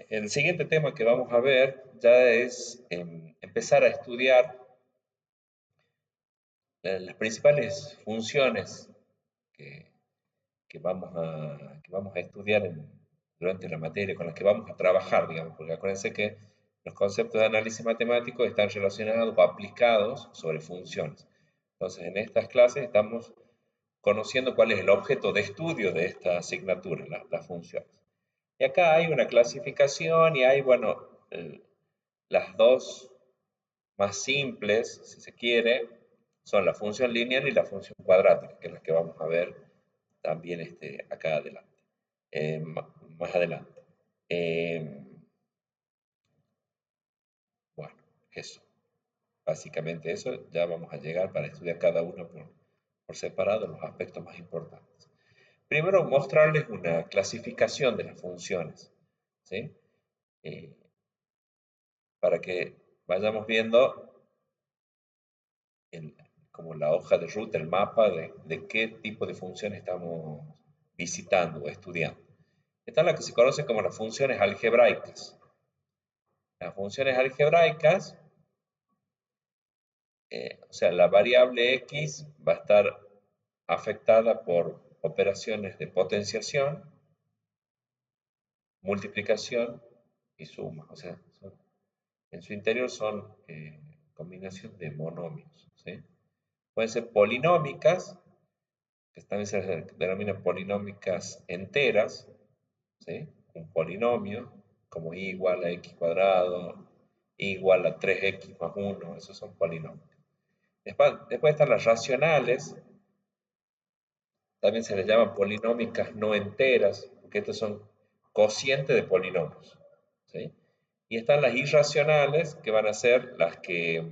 El siguiente tema que vamos a ver ya es empezar a estudiar las principales funciones que, que vamos a estudiar durante la materia, con las que vamos a trabajar, digamos, porque acuérdense que los conceptos de análisis matemático están relacionados o aplicados sobre funciones. Entonces, en estas clases estamos conociendo cuál es el objeto de estudio de esta asignatura, las funciones. Y acá hay una clasificación y hay, bueno, las dos más simples, si se quiere, son la función lineal y la función cuadrática, que es la que vamos a ver también acá adelante, más adelante. Bueno, eso, básicamente eso, ya vamos a llegar para estudiar cada uno por separado los aspectos más importantes. Primero, mostrarles una clasificación de las funciones, ¿sí? Para que vayamos viendo como la hoja de ruta, el mapa de qué tipo de funciones estamos visitando o estudiando. Está la que se conoce como las funciones algebraicas. Las funciones algebraicas, o sea, la variable x va a estar afectada por operaciones de potenciación, multiplicación y suma. O sea, en su interior son combinación de monomios, ¿sí? Pueden ser polinómicas, que también se denominan polinómicas enteras, ¿sí? Un polinomio, como y igual a x cuadrado, y igual a 3x más 1, esos son polinomios. Después están las racionales, también se les llaman polinómicas no enteras, porque estos son cocientes de polinomios, ¿sí? Y están las irracionales, que van a ser las que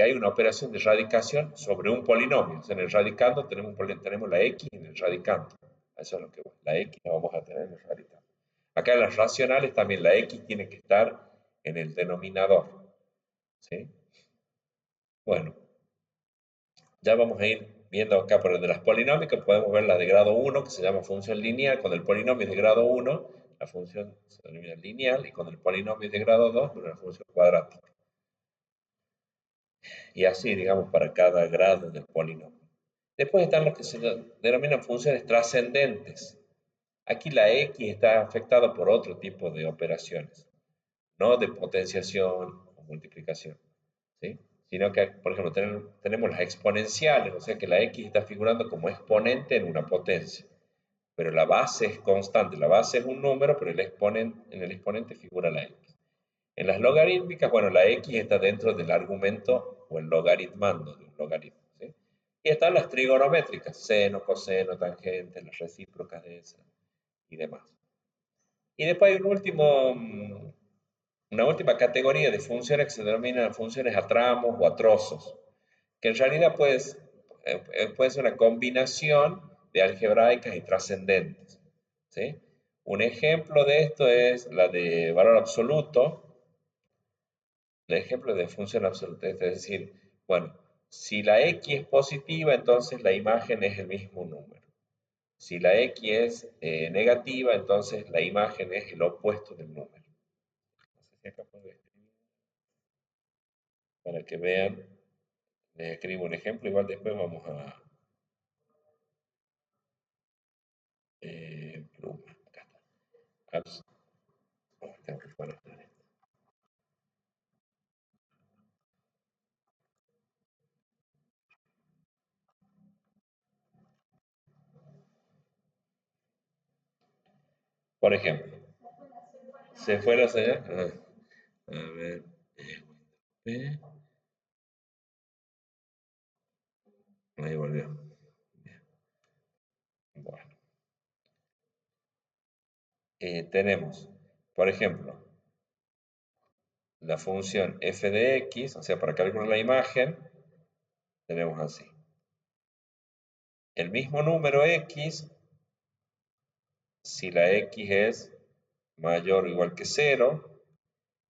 hay una operación de radicación sobre un polinomio. O sea, en el radicando tenemos la x en el radicando. Eso es lo que la x la vamos a tener en el radicando. Acá en las racionales también la x tiene que estar en el denominador, ¿sí? Bueno, ya vamos a ir viendo acá por el de las polinómicas, podemos ver la de grado 1, que se llama función lineal. Cuando el polinomio es de grado 1, la función se denomina lineal, y cuando el polinomio es de grado 2, una función cuadrática. Y así, digamos, para cada grado del polinomio. Después están los que se denominan funciones trascendentes. Aquí la x está afectada por otro tipo de operaciones, no de potenciación o multiplicación, ¿sí? Sino que, por ejemplo, tenemos las exponenciales, o sea que la x está figurando como exponente en una potencia, pero la base es constante, la base es un número, pero en el exponente figura la x. En las logarítmicas, bueno, la x está dentro del argumento o el logaritmando de un logaritmo, ¿sí? Y están las trigonométricas, seno, coseno, tangente, las recíprocas de esas y demás. Y después hay una última categoría de funciones que se denominan funciones a tramos o a trozos, que en realidad puede ser una combinación de algebraicas y trascendentes, ¿sí? Un ejemplo de esto es la de valor absoluto, el ejemplo de función absoluta, es decir, bueno, si la x es positiva, entonces la imagen es el mismo número. Si la x es negativa, entonces la imagen es el opuesto del número. No sé si acá puedo escribir para que vean. Les escribo un ejemplo, igual después vamos a... pluma, acá está. Tengo que poner esto. Por ejemplo, ¿se fue la señal? A ver, eh, ahí volvió. Bueno, tenemos, por ejemplo, la función f de x, o sea, para calcular la imagen, tenemos así. El mismo número x, si la x es mayor o igual que 0,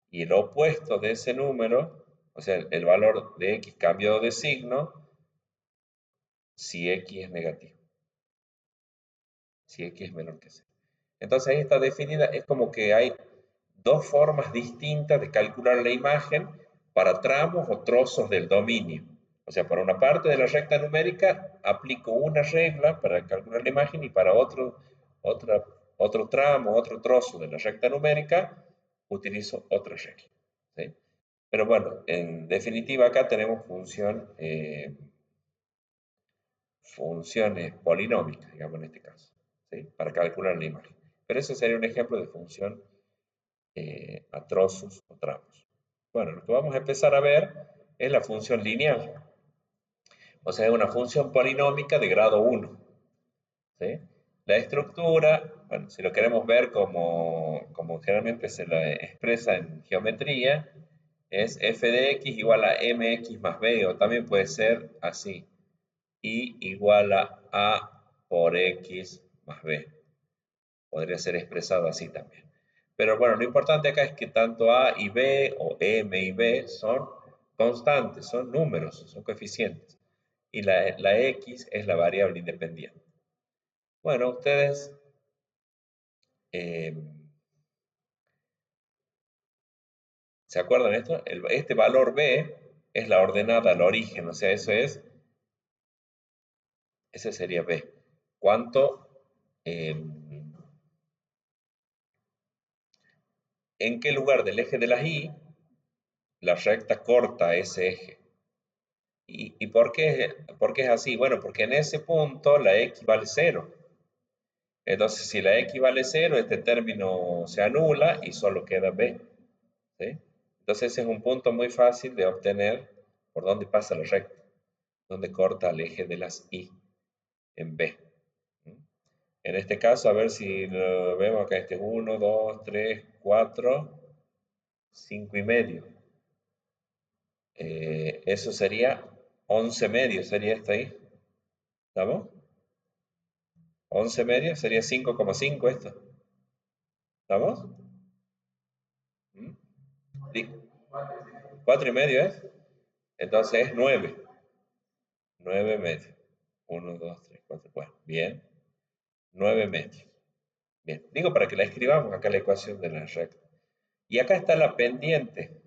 y el opuesto de ese número, o sea, el valor de x cambiado de signo, si x es negativo, si x es menor que 0. Entonces ahí está definida, es como que hay dos formas distintas de calcular la imagen para tramos o trozos del dominio. O sea, para una parte de la recta numérica aplico una regla para calcular la imagen y para otro tramo, otro trozo de la recta numérica utilizo otra regla. ¿Sí? Pero bueno, en definitiva acá tenemos funciones polinómicas, digamos en este caso, ¿sí? Para calcular la imagen. Pero eso sería un ejemplo de función a trozos o tramos. Bueno, lo que vamos a empezar a ver es la función lineal. O sea, es una función polinómica de grado 1. ¿Sí? La estructura, bueno, si lo queremos ver como generalmente se la expresa en geometría, es f de x igual a mx más b, o también puede ser así, y igual a por x más b. Podría ser expresado así también. Pero bueno, lo importante acá es que tanto a y b, o m y b, son constantes, son números, son coeficientes. Y la x es la variable independiente. Bueno, ustedes eh, ¿se acuerdan de esto? Este valor b es la ordenada al origen, o sea, ese sería b. ¿Cuánto? eh, ¿En qué lugar del eje de la y la recta corta ese eje? ¿Y por qué es así? Bueno, porque en ese punto la x vale 0. Entonces, si la x vale 0, este término se anula y solo queda b. ¿Sí? Entonces, ese es un punto muy fácil de obtener por dónde pasa la recta, donde corta el eje de las y en b. ¿Mm? En este caso, a ver si lo vemos acá, este es 1, 2, 3, 4, 5 y medio. Eso sería 11 medios, sería esto ahí. ¿Estamos? 11 medios sería 5,5 esto. ¿Estamos? ¿Mm? 4 y medio es. Entonces es 9. 9 medios. 1, 2, 3, 4. Bueno, bien. 9 medios. Bien. Digo para que la escribamos acá la ecuación de la recta. Y acá está la pendiente.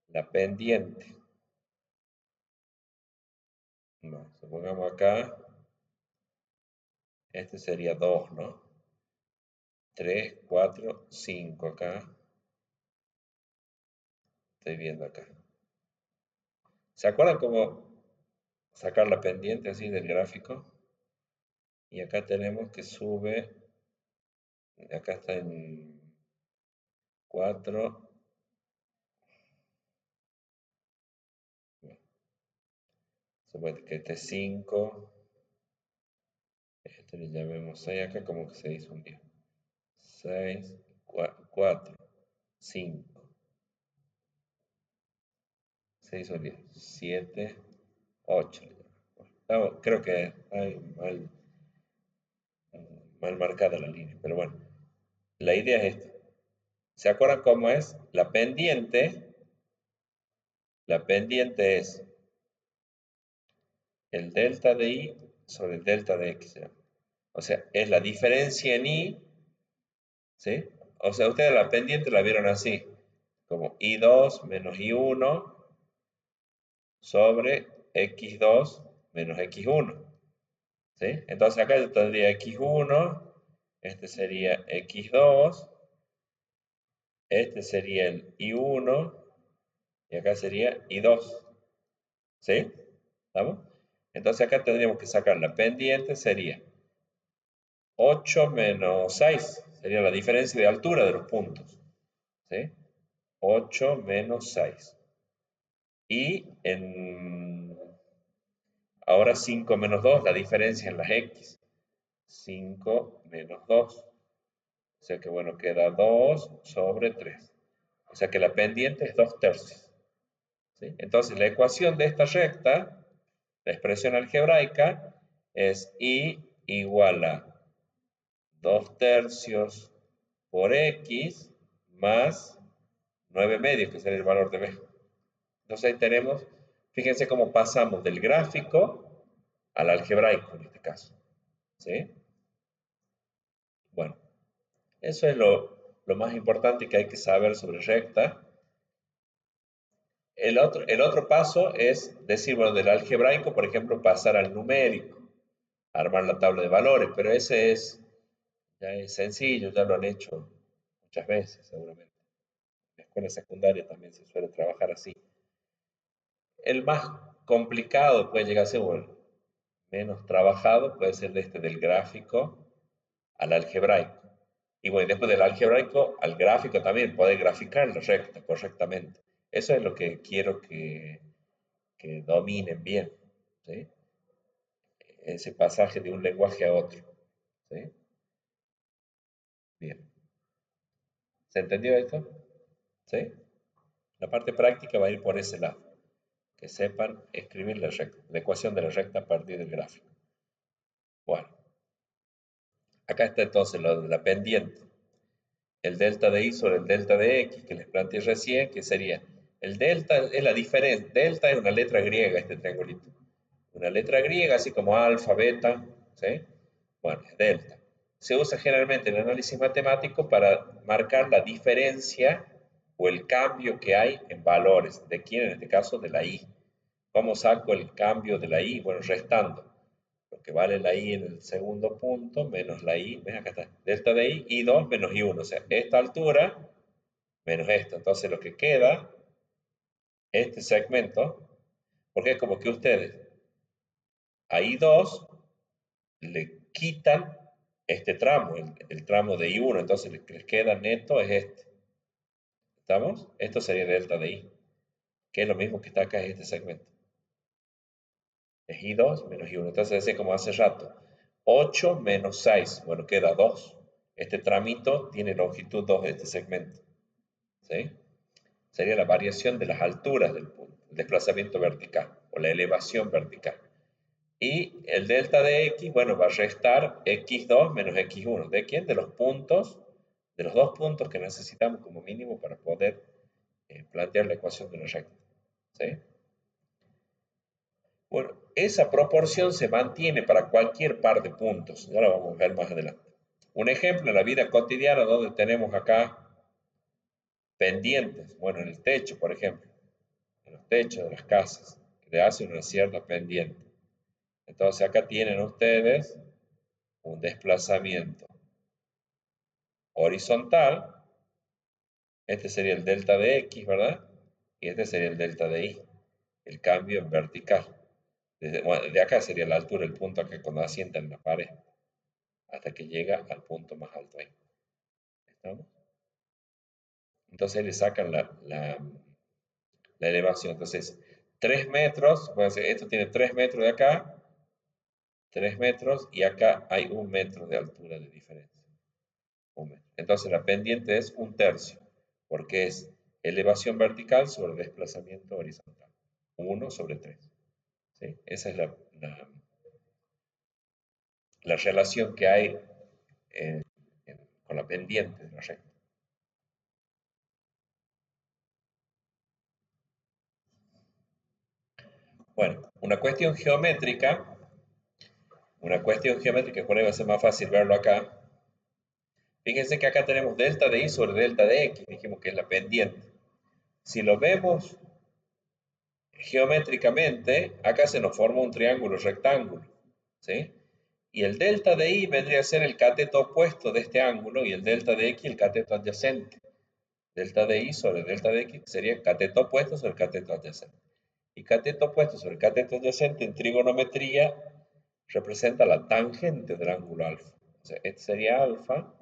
La pendiente. No, supongamos acá. Este sería 2, ¿no? 3, 4, 5 acá. Estoy viendo acá. ¿Se acuerdan cómo sacar la pendiente así del gráfico? Y acá tenemos que sube, acá está en 4, suponete que este es 5, este le llamemos 6, acá como que se hizo un día. 6, 4, 5, 6 un día, 7, 8. No, creo que hay mal marcada la línea, pero bueno, la idea es esta. ¿Se acuerdan cómo es? La pendiente es el delta de y sobre el delta de x. ¿Sí? O sea, es la diferencia en y, ¿sí? O sea, ustedes la pendiente la vieron así, como y2 menos y1 sobre x2 menos x1, ¿sí? Entonces acá yo tendría x1, este sería x2, este sería el y1 y acá sería y2, ¿sí? ¿Estamos? Entonces acá tendríamos que sacar la pendiente, sería 8 menos 6, sería la diferencia de altura de los puntos, ¿sí? 8 menos 6. Y ahora 5 menos 2, la diferencia en las x. 5 menos 2. O sea que bueno, queda 2 sobre 3. O sea que la pendiente es 2 tercios. ¿Sí? Entonces la ecuación de esta recta, la expresión algebraica, es y igual a 2 tercios por x más 9 medios, que sería el valor de b. Entonces ahí tenemos, fíjense cómo pasamos del gráfico al algebraico en este caso. ¿Sí? Bueno, eso es lo más importante que hay que saber sobre recta. El otro paso es decir, bueno, del algebraico, por ejemplo, pasar al numérico, armar la tabla de valores, pero ya es sencillo, ya lo han hecho muchas veces, seguramente. En la escuela secundaria también se suele trabajar así. El más complicado puede llegar a ser, bueno, menos trabajado, puede ser del gráfico al algebraico. Y bueno, después del algebraico al gráfico también, poder graficar la recta correctamente. Eso es lo que quiero que dominen bien, ¿sí? Ese pasaje de un lenguaje a otro, ¿sí? Bien. ¿Se entendió esto? ¿Sí? La parte práctica va a ir por ese lado. Que sepan escribir la ecuación de la recta a partir del gráfico. Bueno, acá está entonces lo de la pendiente. El delta de y sobre el delta de x que les planteé recién, que sería el delta es la diferencia. Delta es una letra griega, este triangulito. Una letra griega, así como alfa, beta, ¿sí? Bueno, es delta. Se usa generalmente en el análisis matemático para marcar la diferencia o el cambio que hay en valores. ¿De quién? En este caso, de la y. ¿Cómo saco el cambio de la y? Bueno, restando lo que vale la i en el segundo punto menos la i, ¿ves? Acá está, delta de i 2 menos i1, o sea, esta altura menos esto. Entonces lo que queda, este segmento, porque es como que ustedes a i2 le quitan este tramo, el tramo de i1, entonces lo que les queda neto es este. ¿Estamos? Esto sería delta de i, que es lo mismo que está acá en este segmento. Es i2 menos i1. Entonces, así como hace rato, 8 menos 6, bueno, queda 2. Este tramito tiene longitud 2 de este segmento. ¿Sí? Sería la variación de las alturas del punto, el desplazamiento vertical o la elevación vertical. Y el delta de x, bueno, va a restar x2 menos x1. ¿De quién? De los puntos, de los dos puntos que necesitamos como mínimo para poder plantear la ecuación de la recta. ¿Sí? Bueno, esa proporción se mantiene para cualquier par de puntos. Ya lo vamos a ver más adelante. Un ejemplo en la vida cotidiana donde tenemos acá pendientes. Bueno, en el techo, por ejemplo. En los techos de las casas, que le hacen una cierta pendiente. Entonces acá tienen ustedes un desplazamiento horizontal. Este sería el delta de x, ¿verdad? Y este sería el delta de y. El cambio en vertical. Bueno, de acá sería la altura, el punto acá cuando asienta en la pared, hasta que llega al punto más alto ahí. ¿Estamos? Entonces le sacan la elevación. Entonces, 3 metros, bueno, esto tiene 3 metros de acá, 3 metros, y acá hay 1 metro de altura de diferencia. 1 metro. Entonces la pendiente es 1/3, porque es elevación vertical sobre desplazamiento horizontal. 1/3. ¿Sí? Esa es la relación que hay en- con la pendiente de la recta. Bueno, una cuestión geométrica, por ahí va a ser más fácil verlo acá. Fíjense que acá tenemos delta de y sobre delta de x, dijimos que es la pendiente. Si lo vemos geométricamente, acá se nos forma un triángulo rectángulo, ¿sí? Y el delta de y vendría a ser el cateto opuesto de este ángulo y el delta de x el cateto adyacente. Delta de y sobre delta de x sería el cateto opuesto sobre el cateto adyacente. Y cateto opuesto sobre cateto adyacente en trigonometría representa la tangente del ángulo alfa. O sea, este sería alfa.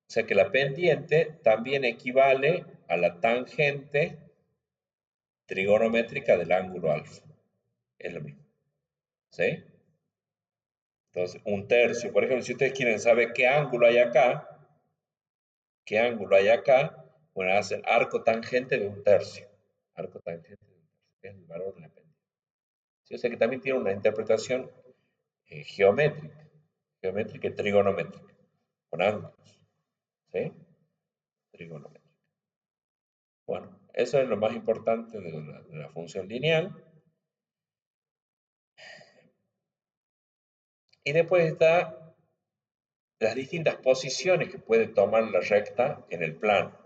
O sea que la pendiente también equivale a la tangente trigonométrica del ángulo alfa. Es lo mismo. ¿Sí? Entonces, 1/3. Por ejemplo, si ustedes quieren saber qué ángulo hay acá, bueno, hacen arco tangente de 1/3. Arco tangente de 1/3. Es el valor de la pendiente. ¿Sí? O sea que también tiene una interpretación geométrica y trigonométrica, con ángulos. ¿Sí? Trigonométrica. Bueno, eso es lo más importante de la función lineal. Y después está las distintas posiciones que puede tomar la recta en el plano.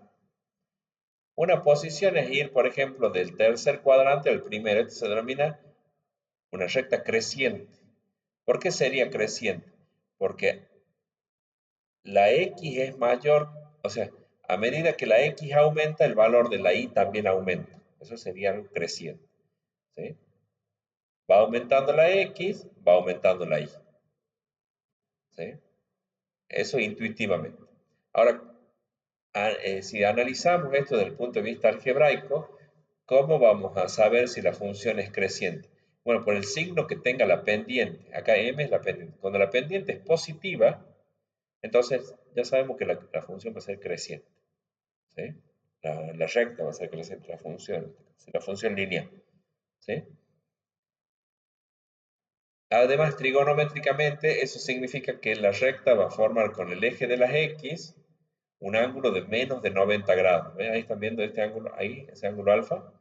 Una posición es ir, por ejemplo, del tercer cuadrante al primero. Esto se denomina una recta creciente. ¿Por qué sería creciente? Porque la X es mayor, o sea, a medida que la X aumenta, el valor de la Y también aumenta. Eso sería algo creciente. ¿Sí? Va aumentando la X, va aumentando la Y. ¿Sí? Eso intuitivamente. Ahora, si analizamos esto desde el punto de vista algebraico, ¿cómo vamos a saber si la función es creciente? Bueno, por el signo que tenga la pendiente. Acá m es la pendiente. Cuando la pendiente es positiva, entonces ya sabemos que la función va a ser creciente. ¿Sí? La recta va a ser creciente, la función lineal. ¿Sí? Además, trigonométricamente, eso significa que la recta va a formar con el eje de las X un ángulo de menos de 90 grados. ¿Ven? Ahí están viendo este ángulo, ahí, ese ángulo alfa.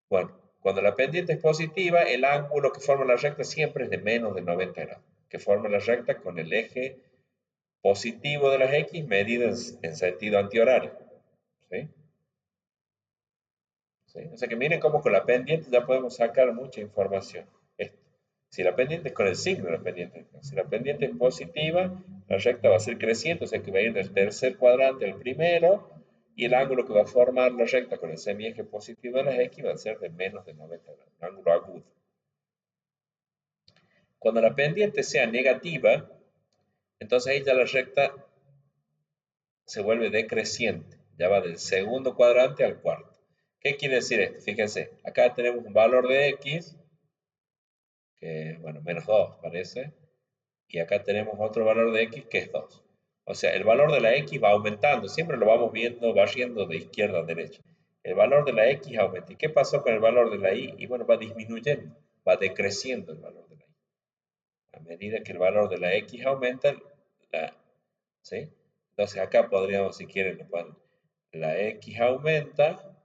Bueno, cuando la pendiente es positiva, el ángulo que forma la recta siempre es de menos de 90 grados, que forma la recta con el eje positivo de las X medido en sentido antihorario. ¿Sí? ¿Sí? O sea que miren cómo con la pendiente ya podemos sacar mucha información. Esto. Si la pendiente es con el signo de la pendiente, si la pendiente es positiva, la recta va a ser creciente, o sea que va a ir del tercer cuadrante al primero, y el ángulo que va a formar la recta con el semieje positivo de las X va a ser de menos de 90 grados, un ángulo agudo. Cuando la pendiente sea negativa, entonces ahí ya la recta se vuelve decreciente, ya va del segundo cuadrante al cuarto. ¿Qué quiere decir esto? Fíjense, acá tenemos un valor de X, que bueno, menos 2 parece, y acá tenemos otro valor de X que es 2. O sea, el valor de la X va aumentando, siempre lo vamos viendo, va yendo de izquierda a derecha. El valor de la X aumenta. ¿Y qué pasó con el valor de la Y? Y bueno, va disminuyendo, va decreciendo el valor de la Y. A medida que el valor de la X aumenta, ¿sí? Entonces acá podríamos, si quieren, la X aumenta,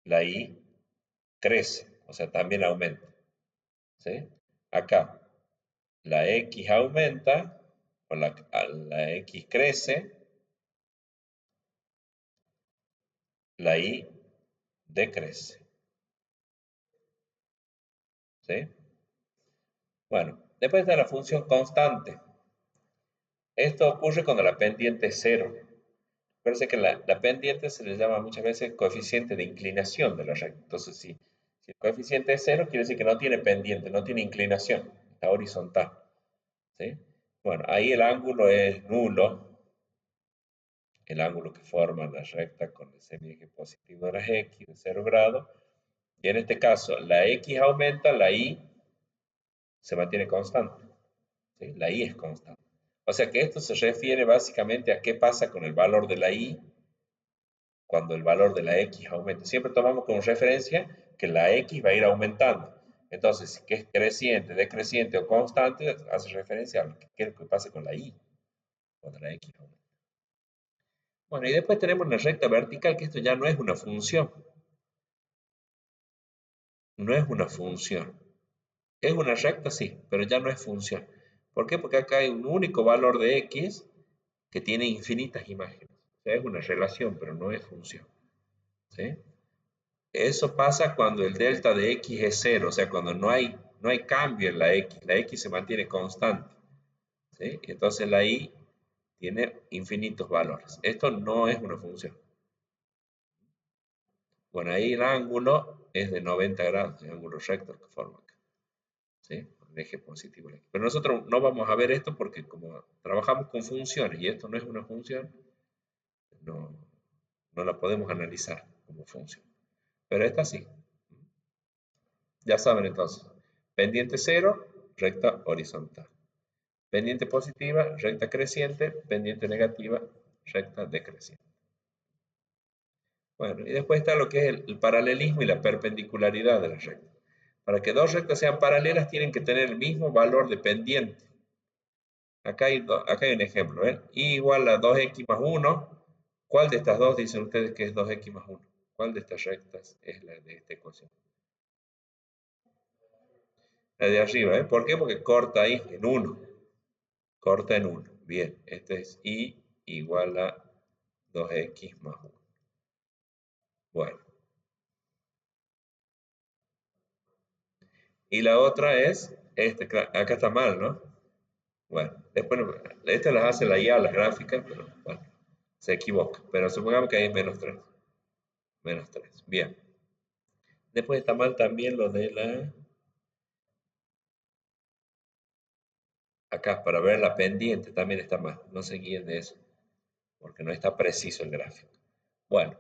la Y crece, o sea, también aumenta. ¿Sí? Acá, la X aumenta, o la X crece, la Y decrece. ¿Sí? Bueno, después está la función constante. Esto ocurre cuando la pendiente es cero. Parece que la pendiente se le llama muchas veces coeficiente de inclinación de la recta. Entonces, si el coeficiente es cero, quiere decir que no tiene pendiente, no tiene inclinación, está horizontal. ¿Sí? Bueno, ahí el ángulo es nulo, el ángulo que forma la recta con el semieje positivo de las X de 0 grados. Y en este caso, la X aumenta, la Y se mantiene constante. ¿Sí? La Y es constante. O sea que esto se refiere básicamente a qué pasa con el valor de la Y cuando el valor de la X aumenta. Siempre tomamos como referencia que la X va a ir aumentando. Entonces, que es creciente, decreciente o constante, hace referencia a lo que pasa con la Y cuando la X aumenta. Bueno, y después tenemos una recta vertical, que esto ya no es una función. No es una función. Es una recta, sí, pero ya no es función. ¿Por qué? Porque acá hay un único valor de X que tiene infinitas imágenes. O sea, es una relación, pero no es función. ¿Sí? Eso pasa cuando el delta de X es cero, o sea, cuando no hay cambio en la X se mantiene constante. ¿Sí? Entonces la Y tiene infinitos valores. Esto no es una función. Bueno, ahí el ángulo es de 90 grados, el ángulo recto que forma acá. ¿Sí? El eje positivo. Pero nosotros no vamos a ver esto porque como trabajamos con funciones y esto no es una función, no, no la podemos analizar como función. Pero esta sí. Ya saben entonces. Pendiente cero, recta horizontal. Pendiente positiva, recta creciente. Pendiente negativa, recta decreciente. Bueno, y después está lo que es el paralelismo y la perpendicularidad de la recta. Para que dos rectas sean paralelas tienen que tener el mismo valor de pendiente. Acá hay un ejemplo, ¿eh? Y igual a 2x más 1. ¿Cuál de estas dos dicen ustedes que es 2x más 1? ¿Cuál de estas rectas es la de esta ecuación? La de arriba, ¿eh? ¿Por qué? Porque corta ahí en 1. Corta en 1. Bien, este es y igual a 2x más 1. Bueno. Y la otra es, acá está mal, ¿no? Bueno, después, estas las hace la IA, las gráficas, pero bueno, se equivoca. Pero supongamos que hay menos 3. Menos 3. Bien. Después está mal también lo de la... Acá, para ver la pendiente también está mal. No se guíen de eso, porque no está preciso el gráfico. Bueno,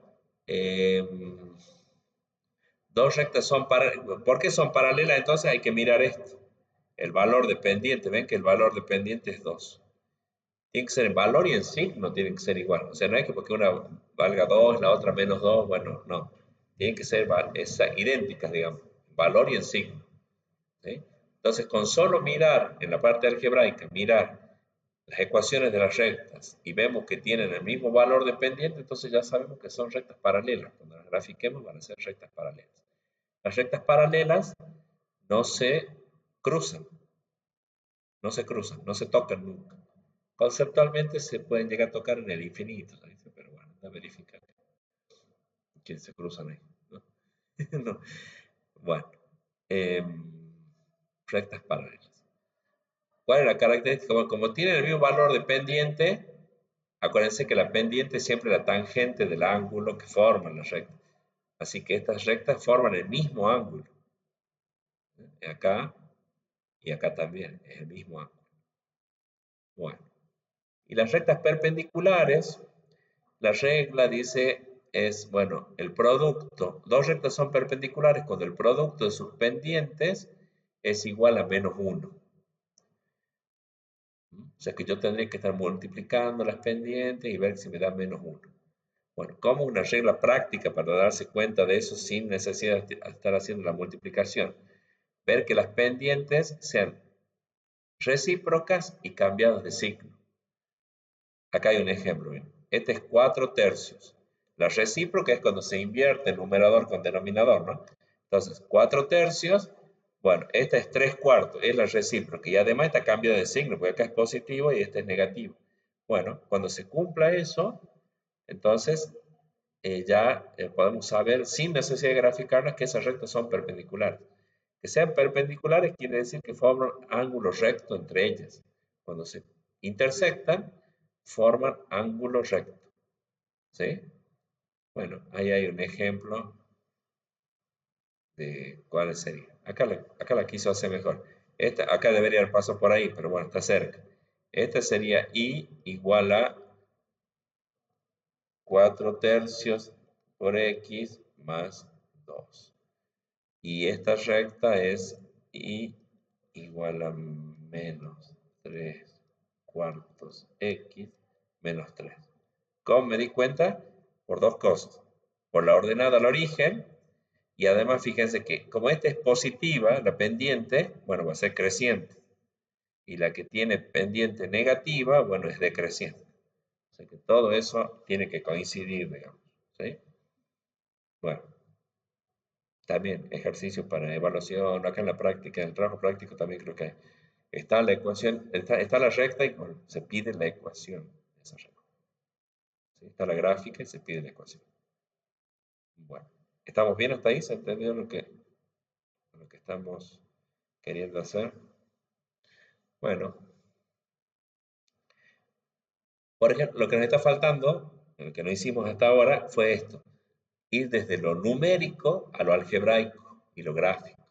dos rectas son paralelas. ¿Por qué son paralelas? Entonces hay que mirar esto. El valor de pendiente. Ven que el valor de pendiente es 2. Tiene que ser en valor y en signo tienen que ser igual. O sea, no es que porque una valga 2, la otra menos 2, bueno, no. Tienen que ser idénticas, digamos, en valor y en signo. ¿Sí? Entonces, con solo mirar en la parte algebraica, mirar las ecuaciones de las rectas y vemos que tienen el mismo valor de pendiente, entonces ya sabemos que son rectas paralelas. Cuando las grafiquemos van a ser rectas paralelas. Las rectas paralelas no se cruzan, no se tocan nunca. Conceptualmente se pueden llegar a tocar en el infinito, ¿no? Pero bueno, anda a verificar quién se cruzan ahí, ¿no? No. Bueno, rectas paralelas. ¿Cuál es la característica? Bueno, como tienen el mismo valor de pendiente, acuérdense que la pendiente es siempre la tangente del ángulo que forman las rectas. Así que estas rectas forman el mismo ángulo. Acá y acá también es el mismo ángulo. Bueno, y las rectas perpendiculares, la regla dice es, bueno, el producto, dos rectas son perpendiculares cuando el producto de sus pendientes es igual a menos 1. O sea que yo tendría que estar multiplicando las pendientes y ver si me da menos 1. Bueno, como una regla práctica para darse cuenta de eso sin necesidad de estar haciendo la multiplicación? Ver que las pendientes sean recíprocas y cambiadas de signo. Acá hay un ejemplo. ¿Bien? Este es 4 tercios. La recíproca es cuando se invierte el numerador con denominador, ¿no? Entonces, 4 tercios, bueno, esta es 3 cuartos, es la recíproca. Y además está cambio de signo, porque acá es positivo y este es negativo. Bueno, cuando se cumpla eso, entonces ya podemos saber, sin necesidad de graficarlas, que esas rectas son perpendiculares. Que sean perpendiculares quiere decir que forman ángulo recto entre ellas. Cuando se intersectan, forman ángulo recto. ¿Sí? Bueno, ahí hay un ejemplo de cuál sería. Acá la quiso hacer mejor. Acá debería haber pasado por ahí, pero bueno, está cerca. Esta sería I igual a 4 tercios por X más 2. Y esta recta es I igual a menos 3 cuartos X menos 3. ¿Cómo me di cuenta? Por dos cosas. Por la ordenada al origen, y además fíjense que como esta es positiva, la pendiente, bueno, va a ser creciente. Y la que tiene pendiente negativa, bueno, es decreciente. O sea que todo eso tiene que coincidir, digamos. ¿Sí? Bueno, también ejercicio para evaluación, acá en la práctica, en el trabajo práctico también creo que está la ecuación, está la recta y bueno, se pide la ecuación de esa recta. ¿Sí? Está la gráfica y se pide la ecuación. Bueno, ¿estamos bien hasta ahí? ¿Se entendió lo que estamos queriendo hacer? Bueno, por ejemplo, lo que nos está faltando, lo que no hicimos hasta ahora, fue esto. Ir desde lo numérico a lo algebraico y lo gráfico.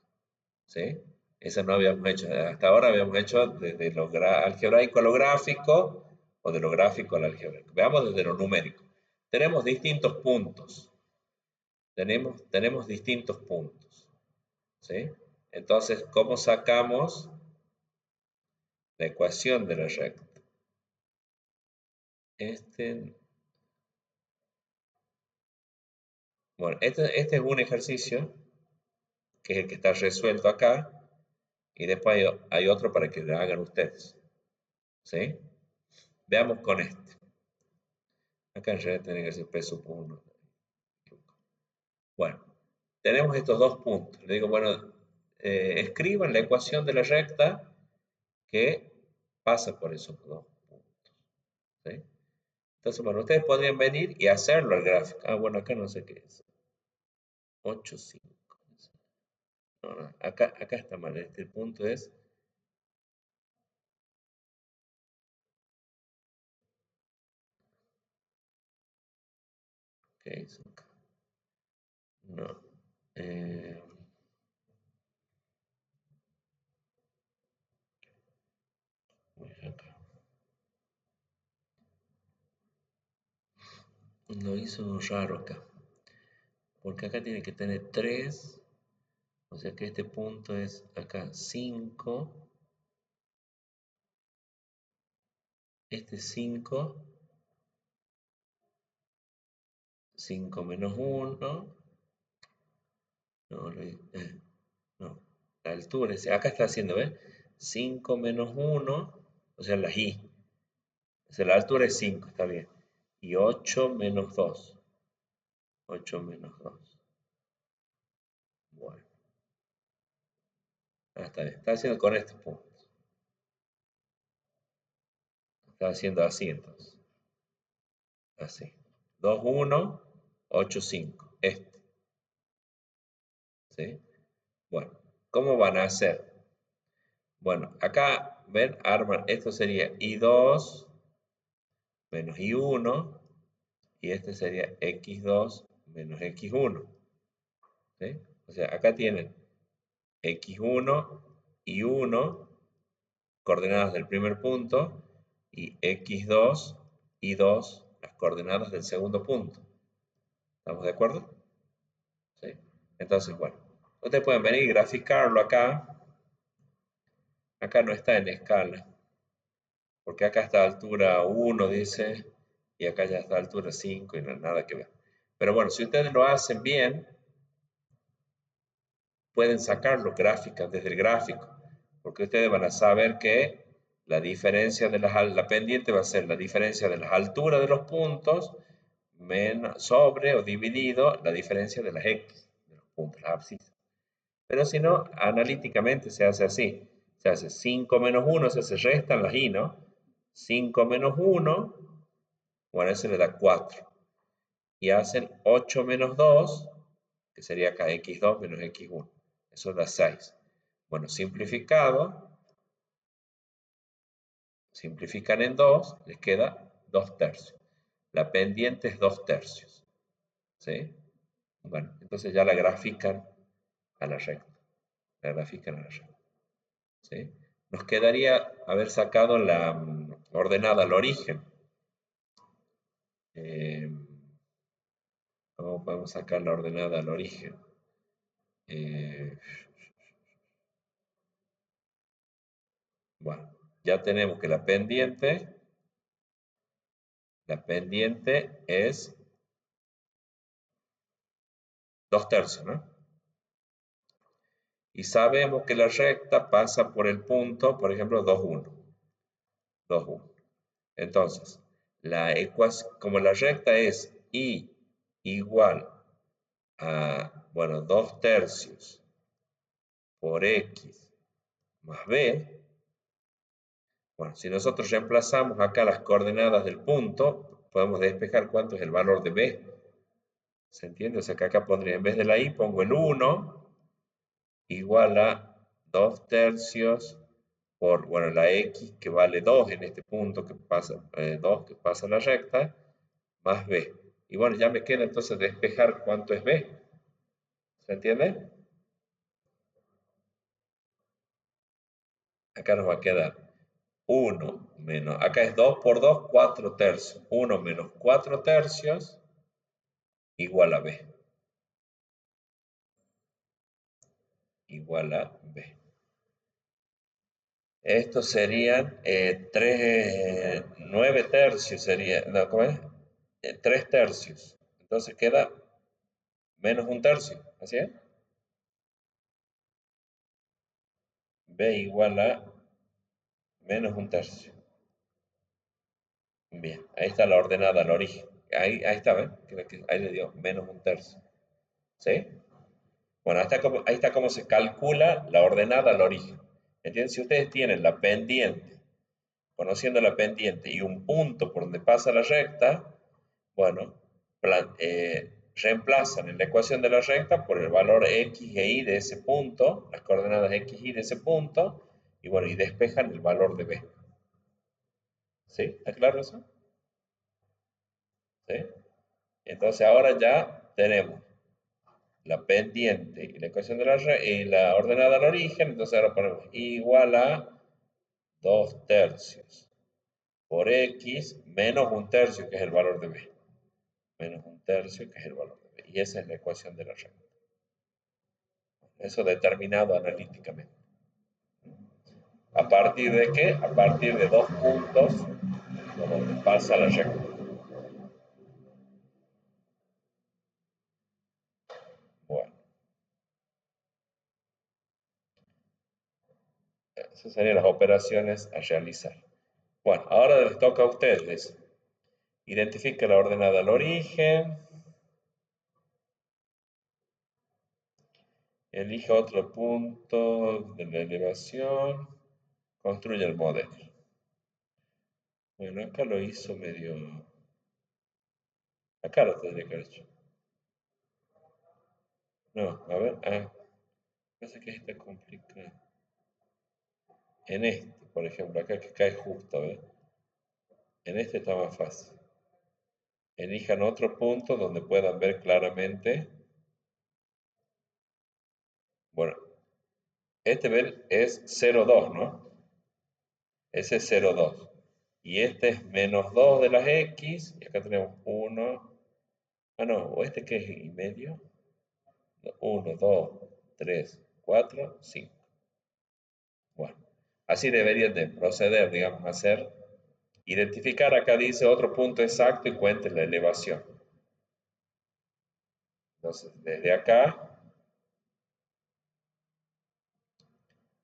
¿Sí? Eso no habíamos hecho. Hasta ahora habíamos hecho desde lo algebraico a lo gráfico o de lo gráfico al algebraico. Veamos desde lo numérico. Tenemos distintos puntos. Tenemos distintos puntos. ¿Sí? Entonces, ¿cómo sacamos la ecuación de la recta? Bueno, este es un ejercicio que es el que está resuelto acá y después hay otro para que lo hagan ustedes. ¿Sí? Veamos con este. Acá en realidad tiene que ser P1. Bueno, tenemos estos dos puntos. Le digo, bueno, escriban la ecuación de la recta que pasa por esos dos puntos. ¿Sí? Entonces, bueno, ustedes podrían venir y hacerlo al gráfico. Ah, bueno, acá no sé qué es. 8, 5. No, no, acá está mal. Este punto es. ¿Qué es acá? No. Eh, acá. Lo hizo raro acá. Porque acá tiene que tener 3. O sea que este punto es acá 5. Este 5. 5 menos 1. No, no. La altura, acá está haciendo, ¿ves? 5 menos 1, o sea, la i. O sea, la altura es 5, está bien. Y 8 menos 2. 8 menos 2. Bueno, está bien. Está haciendo con estos puntos. Está haciendo así entonces. Así. 2, 1, 8, 5. Este. ¿Sí? Bueno, ¿cómo van a hacer? Bueno, acá, ven, arman, esto sería i2 menos i1, y este sería x2 menos x1. ¿Sí? O sea, acá tienen x1 y 1, coordenadas del primer punto, y x2 y 2, las coordenadas del segundo punto. ¿Estamos de acuerdo? ¿Sí? Entonces, bueno, ustedes pueden venir y graficarlo acá. Acá no está en escala, porque acá está a altura 1, dice, y acá ya está a altura 5 y no hay nada que ver. Pero bueno, si ustedes lo hacen bien, pueden sacarlo gráficas desde el gráfico, porque ustedes van a saber que la diferencia de la pendiente va a ser la diferencia de las alturas de los puntos menos, sobre o dividido la diferencia de las x de los puntos, las abscisas. Pero si no, analíticamente se hace así. Se hace 5 menos 1, se restan las i, ¿no? 5 menos 1, bueno, eso le da 4. Y hacen 8 menos 2, que sería acá x2 menos x1. Eso da 6. Bueno, simplifican en 2, les queda 2 tercios. La pendiente es 2 tercios. ¿Sí? Bueno, entonces ya la grafican a la recta. La grafican a la recta. ¿Sí? Nos quedaría haber sacado la ordenada al origen. Eh, ¿Cómo podemos sacar la ordenada al origen? Eh, bueno, ya tenemos que la pendiente es 2 tercios, ¿no? Y sabemos que la recta pasa por el punto, por ejemplo, 2, 1. 2, 1. Entonces, como la recta es i igual a, bueno, 2 tercios por x más b, bueno, si nosotros reemplazamos acá las coordenadas del punto, podemos despejar cuánto es el valor de b. ¿Se entiende? O sea que acá pondría, en vez de la i, pongo el 1 igual a 2 tercios por, bueno, la x que vale 2 en este punto que pasa, 2 que pasa la recta, más b. Y bueno, ya me queda entonces despejar cuánto es b. ¿Se entiende? Acá nos va a quedar 1 menos, acá es 2 por 2, 4 tercios. 1 menos 4 tercios igual a b. Igual a b. Estos serían 9 tercios, sería, no, ¿cómo es? 3 tercios. Entonces queda menos un tercio, ¿así es? B igual a menos un tercio. Bien, ahí está la ordenada al origen. Ahí está, ¿ven? Creo que ahí le dio menos un tercio. ¿Sí? Bueno, ahí está cómo se calcula la ordenada al origen. ¿Entienden? Si ustedes tienen la pendiente, conociendo la pendiente y un punto por donde pasa la recta, bueno, reemplazan en la ecuación de la recta por el valor x e y de ese punto, las coordenadas x y de ese punto, y bueno, y despejan el valor de b. ¿Sí? ¿Está claro eso? ¿Sí? Entonces ahora ya tenemos la pendiente y la ecuación de y la ordenada al origen, entonces ahora ponemos igual a 2 tercios por x menos un tercio, que es el valor de b. Menos un tercio, que es el valor de b. Y esa es la ecuación de la recta. Eso determinado analíticamente. ¿A partir de qué? A partir de dos puntos donde pasa la recta. Bueno, esas serían las operaciones a realizar. Bueno, ahora les toca a ustedes. Identifique la ordenada al origen. Elige otro punto de la elevación. Construye el modelo. Bueno, acá lo hizo medio... Acá lo tendría que haber hecho. No, a ver. Ah, parece que está complicado. En este, por ejemplo, acá que cae justo, ¿ves? En este está más fácil. Elijan otro punto donde puedan ver claramente. Bueno, este es 0,2, ¿no? Ese es 0,2. Y este es menos 2 de las x. Y acá tenemos 1. Ah, no, o este que es y medio. 1, 2, 3, 4, 5. Bueno, así deberían de proceder, digamos, a hacer. Identificar, acá dice otro punto exacto y cuente la elevación. Entonces, desde acá,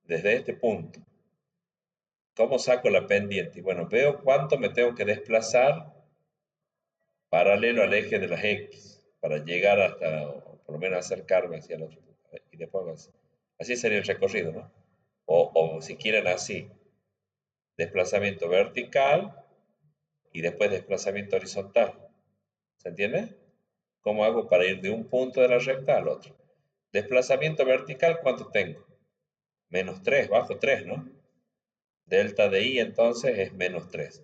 desde este punto, ¿cómo saco la pendiente? Y bueno, veo cuánto me tengo que desplazar paralelo al eje de las X para llegar hasta, o por lo menos acercarme hacia el otro punto. Y después así sería el recorrido, ¿no? O si quieren así, desplazamiento vertical y después desplazamiento horizontal. ¿Se entiende? ¿Cómo hago para ir de un punto de la recta al otro? Desplazamiento vertical, ¿cuánto tengo? Menos 3, bajo 3, ¿no? Delta de I entonces es menos 3.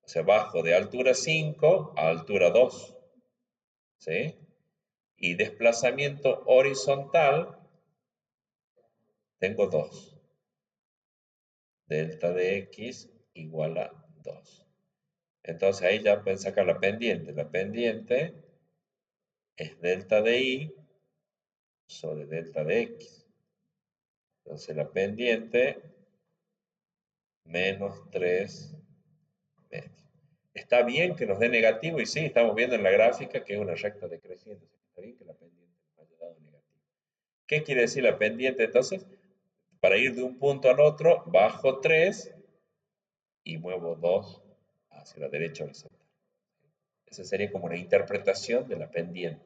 O sea, bajo de altura 5 a altura 2. ¿Sí? Y desplazamiento horizontal, tengo 2. Delta de X igual a 2. Entonces ahí ya pueden sacar la pendiente. La pendiente es delta de I sobre delta de X. Entonces la pendiente menos 3 medios. Está bien que nos dé negativo y sí, estamos viendo en la gráfica que es una recta decreciente. Está bien que la pendiente nos haya dado negativo. ¿Qué quiere decir la pendiente entonces? Para ir de un punto al otro, bajo 3 y muevo 2 hacia la derecha horizontal. Esa sería como una interpretación de la pendiente.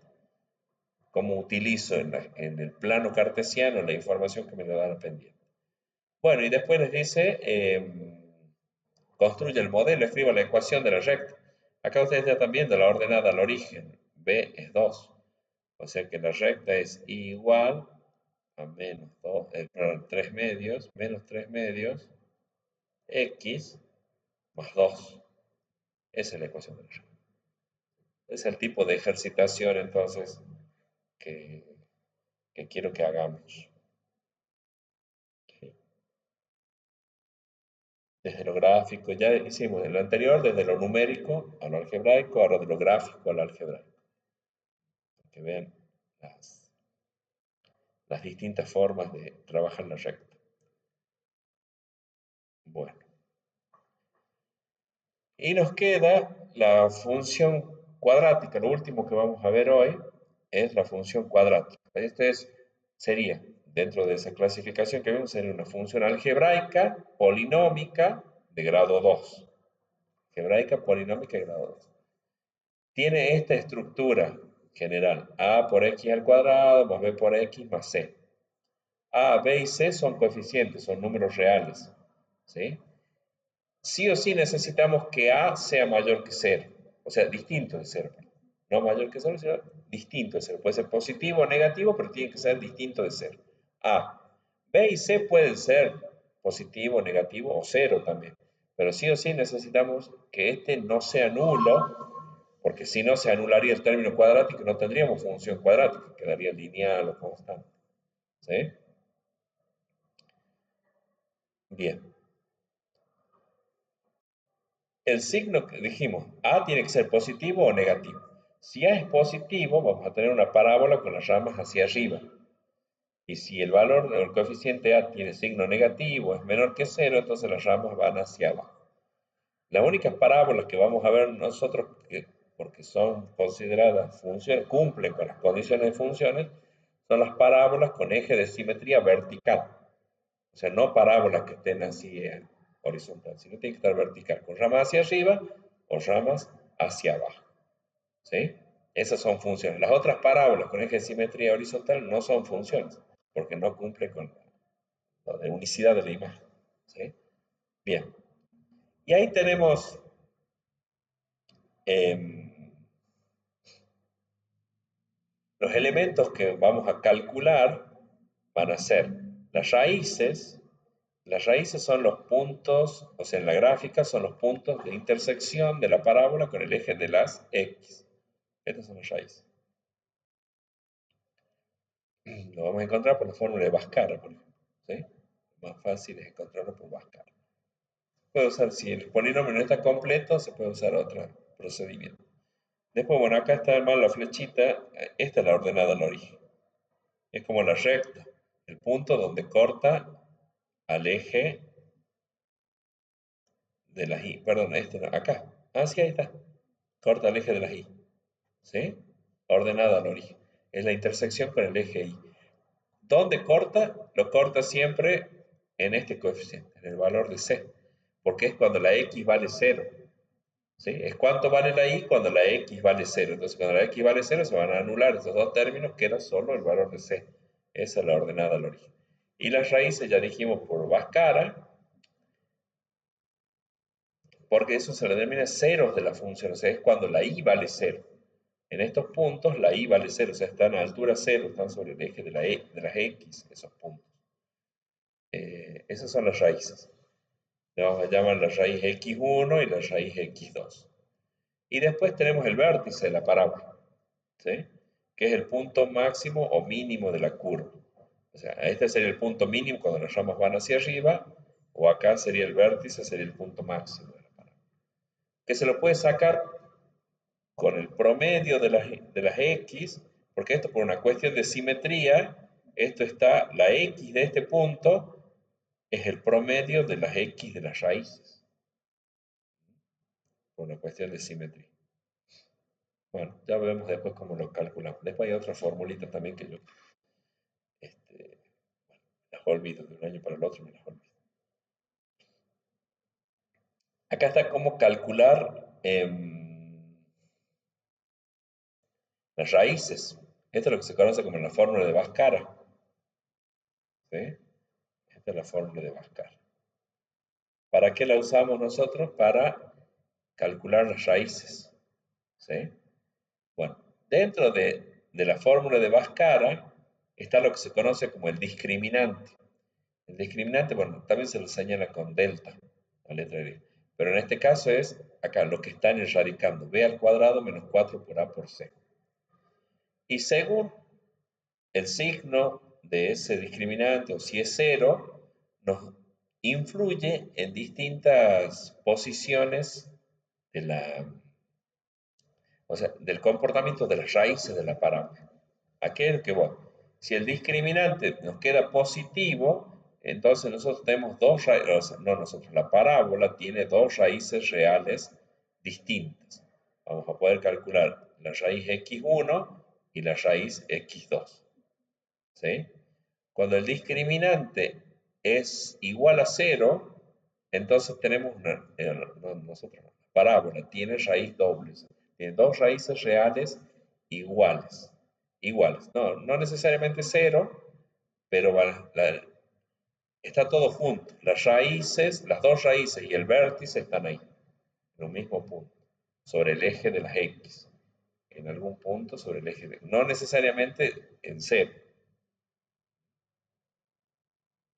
Cómo utilizo en el plano cartesiano la información que me da la pendiente. Bueno, y después les dice, construye el modelo, escriba la ecuación de la recta. Acá ustedes ya están viendo la ordenada al origen. B es 2. O sea que la recta es igual a menos 2, perdón, 3 medios, menos 3 medios, x más 2. Esa es la ecuación de la recta. Es el tipo de ejercitación entonces que, que quiero que hagamos. Desde lo gráfico, ya hicimos en lo anterior, desde lo numérico a lo algebraico, ahora de lo gráfico al algebraico. Que vean las distintas formas de trabajar la recta. Bueno, y nos queda la función cuadrática. Lo último que vamos a ver hoy es la función cuadrática. Sería, dentro de esa clasificación que vemos, sería una función algebraica polinómica de grado 2. Algebraica polinómica de grado 2. Tiene esta estructura. general. A por x al cuadrado más b por x más c. A, b y c son coeficientes, son números reales. ¿Sí? Sí o sí necesitamos que a sea mayor que 0. O sea, distinto de 0. No mayor que 0, sino distinto de 0. Puede ser positivo o negativo, pero tiene que ser distinto de 0. A. B y C pueden ser positivo, negativo o 0 también. Pero sí o sí necesitamos que este no sea nulo, porque si no se anularía el término cuadrático y no tendríamos función cuadrática, quedaría lineal o constante. ¿Sí? Bien. El signo que dijimos, A tiene que ser positivo o negativo. Si A es positivo, vamos a tener una parábola con las ramas hacia arriba. Y si el valor del coeficiente A tiene signo negativo, es menor que 0, entonces las ramas van hacia abajo. Las únicas parábolas que vamos a ver nosotros, porque son consideradas funciones, cumplen con las condiciones de funciones, son las parábolas con eje de simetría vertical. O sea, no parábolas que estén así horizontal, sino tiene que estar vertical, con ramas hacia arriba o ramas hacia abajo. ¿Sí? Esas son funciones. Las otras parábolas con eje de simetría horizontal no son funciones, porque no cumplen con la de unicidad de la imagen. ¿Sí? Bien. Y ahí tenemos los elementos que vamos a calcular van a ser las raíces. Las raíces son los puntos, o sea, en la gráfica son los puntos de intersección de la parábola con el eje de las x. Estas son las raíces. Lo vamos a encontrar por la fórmula de Bhaskara, por ejemplo. ¿Sí? Más fácil es encontrarlo por Bhaskara. Puede usar, si el polinomio no está completo, se puede usar otro procedimiento. Después, bueno, acá está mal la flechita. Esta es la ordenada al origen. Es como la recta, el punto donde corta al eje de las y. Perdón, este no, acá. Ah, sí, ahí está. Corta el eje de las y. ¿Sí? Ordenada al origen. Es la intersección con el eje y. ¿Dónde corta? Lo corta siempre en este coeficiente, en el valor de c. Porque es cuando la x vale 0. ¿Sí? Es cuánto vale la y cuando la x vale 0. Entonces, cuando la x vale 0, se van a anular esos dos términos, queda solo el valor de c. Esa es la ordenada al origen. Y las raíces ya dijimos por Bhaskara, porque eso se le denomina ceros de la función, o sea, es cuando la y vale 0. En estos puntos la y vale 0, o sea, están a altura 0, están sobre el eje de las x, esos puntos. Esas son las raíces. Le vamos a llamar la raíz x1 y la raíz x2. Y después tenemos el vértice de la parábola, ¿sí? Que es el punto máximo o mínimo de la curva. O sea, este sería el punto mínimo cuando las ramas van hacia arriba, o acá sería el vértice, sería el punto máximo de la parábola. Que se lo puede sacar con el promedio de las x, porque esto por una cuestión de simetría, esto está, la x de este punto es el promedio de las x de las raíces, por una cuestión de simetría. Bueno, ya vemos después cómo lo calculamos. Después hay otra formulita también que yo este, las olvido de un año para el otro, me las olvido. Acá está cómo calcular las raíces. Esto es lo que se conoce como la fórmula de Bhaskara. ¿Sí? Esta es la fórmula de Bhaskara. ¿Para qué la usamos nosotros? Para calcular las raíces. ¿Sí? Bueno, dentro de la fórmula de Bhaskara está lo que se conoce como el discriminante. El discriminante, bueno, también se lo señala con delta, la letra D. Pero en este caso es acá lo que están enradicando, b al cuadrado menos 4 por a por c. Y según el signo de ese discriminante, o si es 0, nos influye en distintas posiciones de o sea, del comportamiento de las raíces de la parábola. Aquel que, bueno, si el discriminante nos queda positivo, entonces nosotros tenemos dos raíces, o sea, no nosotros, la parábola tiene dos raíces reales distintas. Vamos a poder calcular la raíz x1 y la raíz x2. ¿Sí? Cuando el discriminante es igual a 0, entonces tenemos nosotros, la parábola tiene raíz doble, tiene dos raíces reales iguales. Iguales. No, no necesariamente cero, pero está todo junto. Las raíces, las dos raíces y el vértice están ahí, en un mismo punto, sobre el eje de las X. En algún punto sobre el eje de... No necesariamente en cero,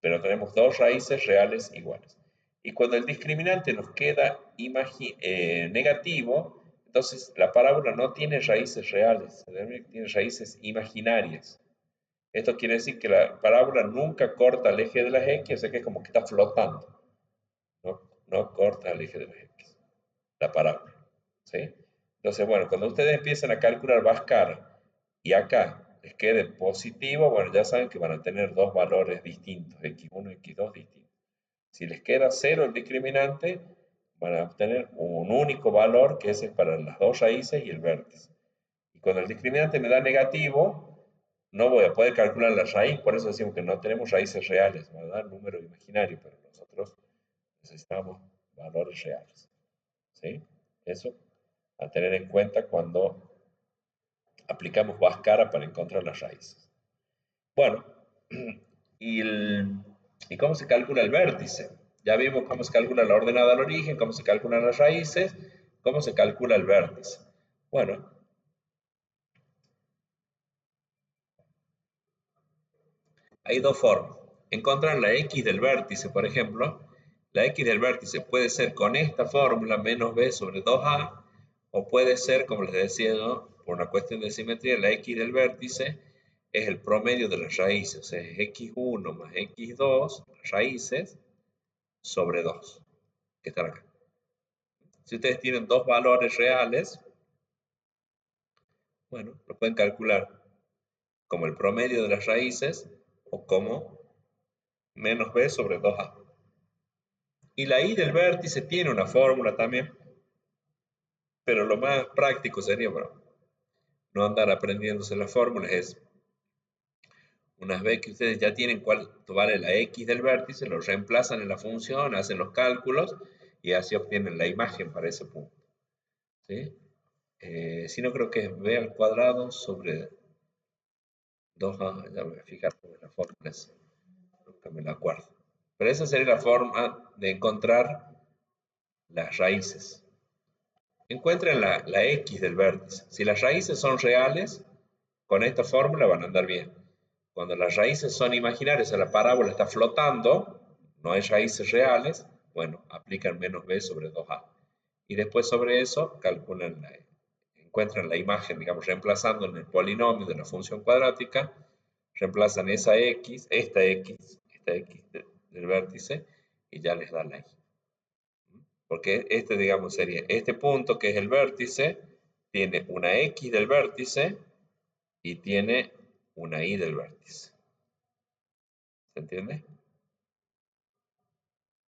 pero tenemos dos raíces reales iguales. Y cuando el discriminante nos queda negativo, entonces la parábola no tiene raíces reales, tiene raíces imaginarias. Esto quiere decir que la parábola nunca corta el eje de las X, o sea que es como que está flotando. No, no corta el eje de las X, la parábola. ¿Sí? Entonces, bueno, cuando ustedes empiezan a calcular Bhaskara y acá les quede positivo, bueno, ya saben que van a tener dos valores distintos, x1 y x2 distintos. Si les queda cero el discriminante, van a obtener un único valor que es para las dos raíces y el vértice. Y cuando el discriminante me da negativo, no voy a poder calcular la raíz, por eso decimos que no tenemos raíces reales, va a dar número imaginario, pero nosotros necesitamos valores reales. ¿Sí? Eso a tener en cuenta cuando aplicamos Bhaskara para encontrar las raíces. Bueno, y, ¿y cómo se calcula el vértice? Ya vimos cómo se calcula la ordenada al origen, cómo se calculan las raíces, cómo se calcula el vértice. Bueno, hay dos formas. Encontrar la X del vértice, por ejemplo. La X del vértice puede ser con esta fórmula, menos b sobre 2a, o puede ser, como les decía, ¿no? Por una cuestión de simetría, la X del vértice es el promedio de las raíces, o sea, es x1 más x2, raíces, sobre 2, que están acá. Si ustedes tienen dos valores reales, bueno, lo pueden calcular como el promedio de las raíces o como menos b sobre 2a. Y la y del vértice tiene una fórmula también, pero lo más práctico sería, bueno, no andar aprendiéndose las fórmulas, es unas veces que ustedes ya tienen cuánto vale la x del vértice, lo reemplazan en la función, hacen los cálculos y así obtienen la imagen para ese punto. ¿Sí? Si no, creo que es b al cuadrado sobre 2a, ya me voy a fijar en la fórmula, nunca me la acuerdo. Pero esa sería la forma de encontrar las raíces. Encuentren la X del vértice. Si las raíces son reales, con esta fórmula van a andar bien. Cuando las raíces son imaginarias, o sea, la parábola está flotando, no hay raíces reales, bueno, aplican menos b sobre 2a. Y después sobre eso calculan encuentran la imagen, digamos, reemplazando en el polinomio de la función cuadrática, reemplazan esta x del vértice, y ya les da la y. Porque este, digamos, sería este punto que es el vértice, tiene una X del vértice y tiene una Y del vértice. ¿Se entiende?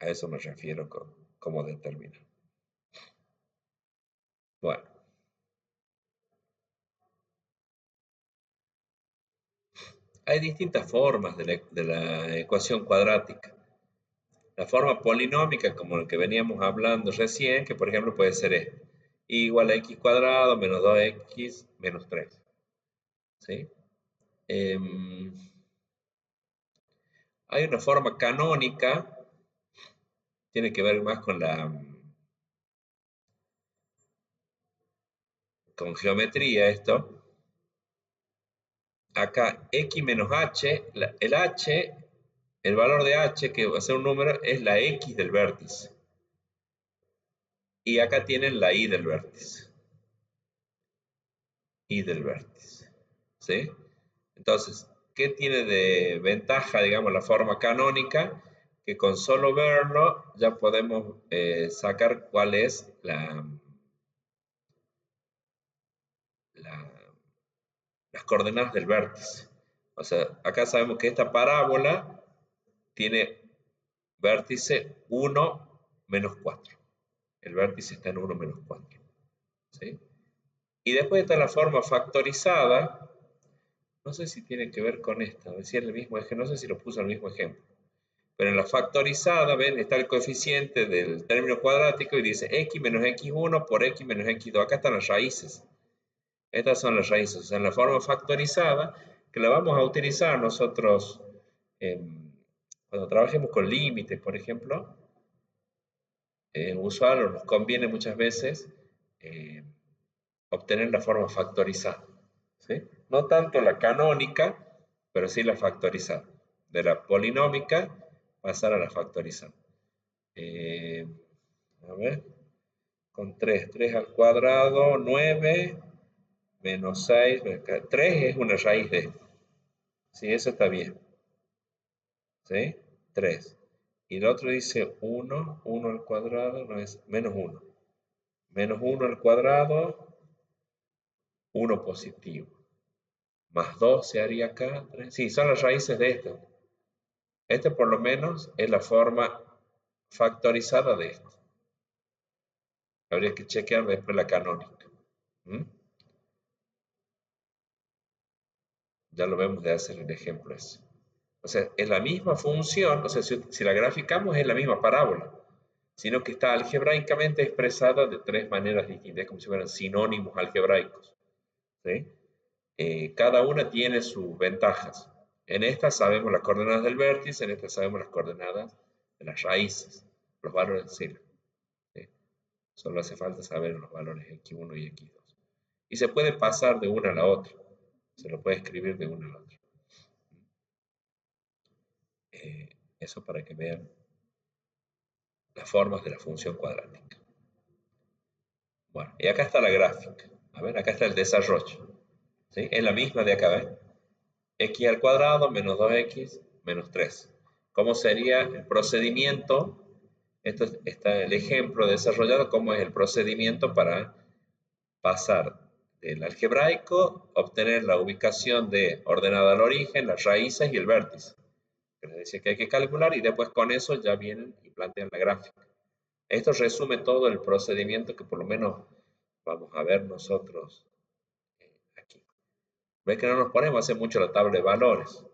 A eso me refiero con cómo determinar. Bueno, hay distintas formas de la ecuación cuadrática. La forma polinómica, como el que veníamos hablando recién, que por ejemplo puede ser esto. Y igual a x cuadrado menos 2x menos 3. ¿Sí? Hay una forma canónica, tiene que ver más con geometría esto. Acá x menos h, el valor de h, que va a ser un número, es la x del vértice. Y acá tienen la y del vértice. Y del vértice. ¿Sí? Entonces, ¿qué tiene de ventaja, digamos, la forma canónica? Que con solo verlo ya podemos sacar cuál es las coordenadas del vértice. O sea, acá sabemos que esta parábola tiene vértice 1 menos 4. El vértice está en 1 menos 4. ¿Sí? Y después está la forma factorizada. No sé si tiene que ver con esta, decía el mismo ejemplo, no sé si lo puso el mismo ejemplo. Pero en la factorizada, ven, está el coeficiente del término cuadrático y dice x menos x1 por x menos x2. Acá están las raíces. Estas son las raíces, o sea, en la forma factorizada, que la vamos a utilizar nosotros cuando trabajemos con límites, por ejemplo. Usual o nos conviene muchas veces eh, obtener la forma factorizada, ¿sí? No tanto la canónica, pero sí la factorizada. De la polinómica pasar a la factorizada. Eh, a ver, con 3 al cuadrado, 9 menos 6, 3 es una raíz de, sí, eso está bien, ¿sí? 3. Y el otro dice 1 al cuadrado, no es menos 1. Menos 1 al cuadrado, 1 positivo. Más 2 se haría acá. 3. Sí, son las raíces de esto. Este por lo menos es la forma factorizada de esto. Habría que chequear después la canónica. ¿Mm? Ya lo vemos de hacer el ejemplo ese. O sea, es la misma función, o sea, si la graficamos es la misma parábola, sino que está algebraicamente expresada de 3 maneras distintas, como si fueran sinónimos algebraicos. ¿Sí? Cada una tiene sus ventajas. En esta sabemos las coordenadas del vértice, en esta sabemos las coordenadas de las raíces, los valores de signo. ¿Sí? Solo hace falta saber los valores x1 y x2. Y se puede pasar de una a la otra. Se lo puede escribir de una a la otra. Eso para que vean las formas de la función cuadrática. Bueno, y acá está la gráfica. A ver, acá está el desarrollo. ¿Sí? Es la misma de acá, ¿ven? X al cuadrado menos 2x menos 3. ¿Cómo sería el procedimiento? Esto está el ejemplo desarrollado, cómo es el procedimiento para pasar del algebraico, obtener la ubicación de ordenada al origen, las raíces y el vértice. Que les decía que hay que calcular y después con eso ya vienen y plantean la gráfica. Esto resume todo el procedimiento que por lo menos vamos a ver nosotros aquí. Ves que no nos ponemos a hacer mucho la tabla de valores,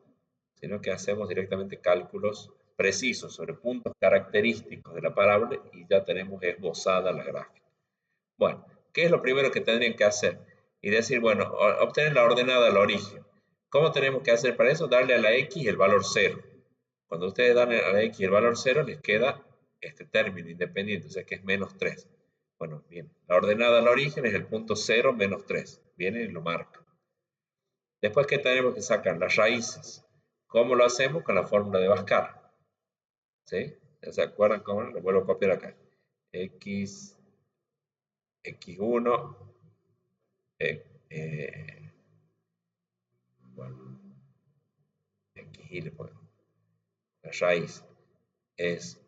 sino que hacemos directamente cálculos precisos sobre puntos característicos de la parábola y ya tenemos esbozada la gráfica. Bueno, ¿qué es lo primero que tendrían que hacer? Y decir, bueno, obtener la ordenada al origen. ¿Cómo tenemos que hacer para eso? Darle a la x el valor 0. Cuando ustedes dan a la x el valor 0, les queda este término independiente, o sea que es menos 3. Bueno, bien, la ordenada al origen es el punto 0 menos 3. Viene y lo marca. Después, ¿qué tenemos que sacar? Las raíces. ¿Cómo lo hacemos? Con la fórmula de Bhaskara. ¿Sí? ¿Se acuerdan cómo? Lo vuelvo a copiar acá. X, X1, bueno, X le ponemos. La raíz es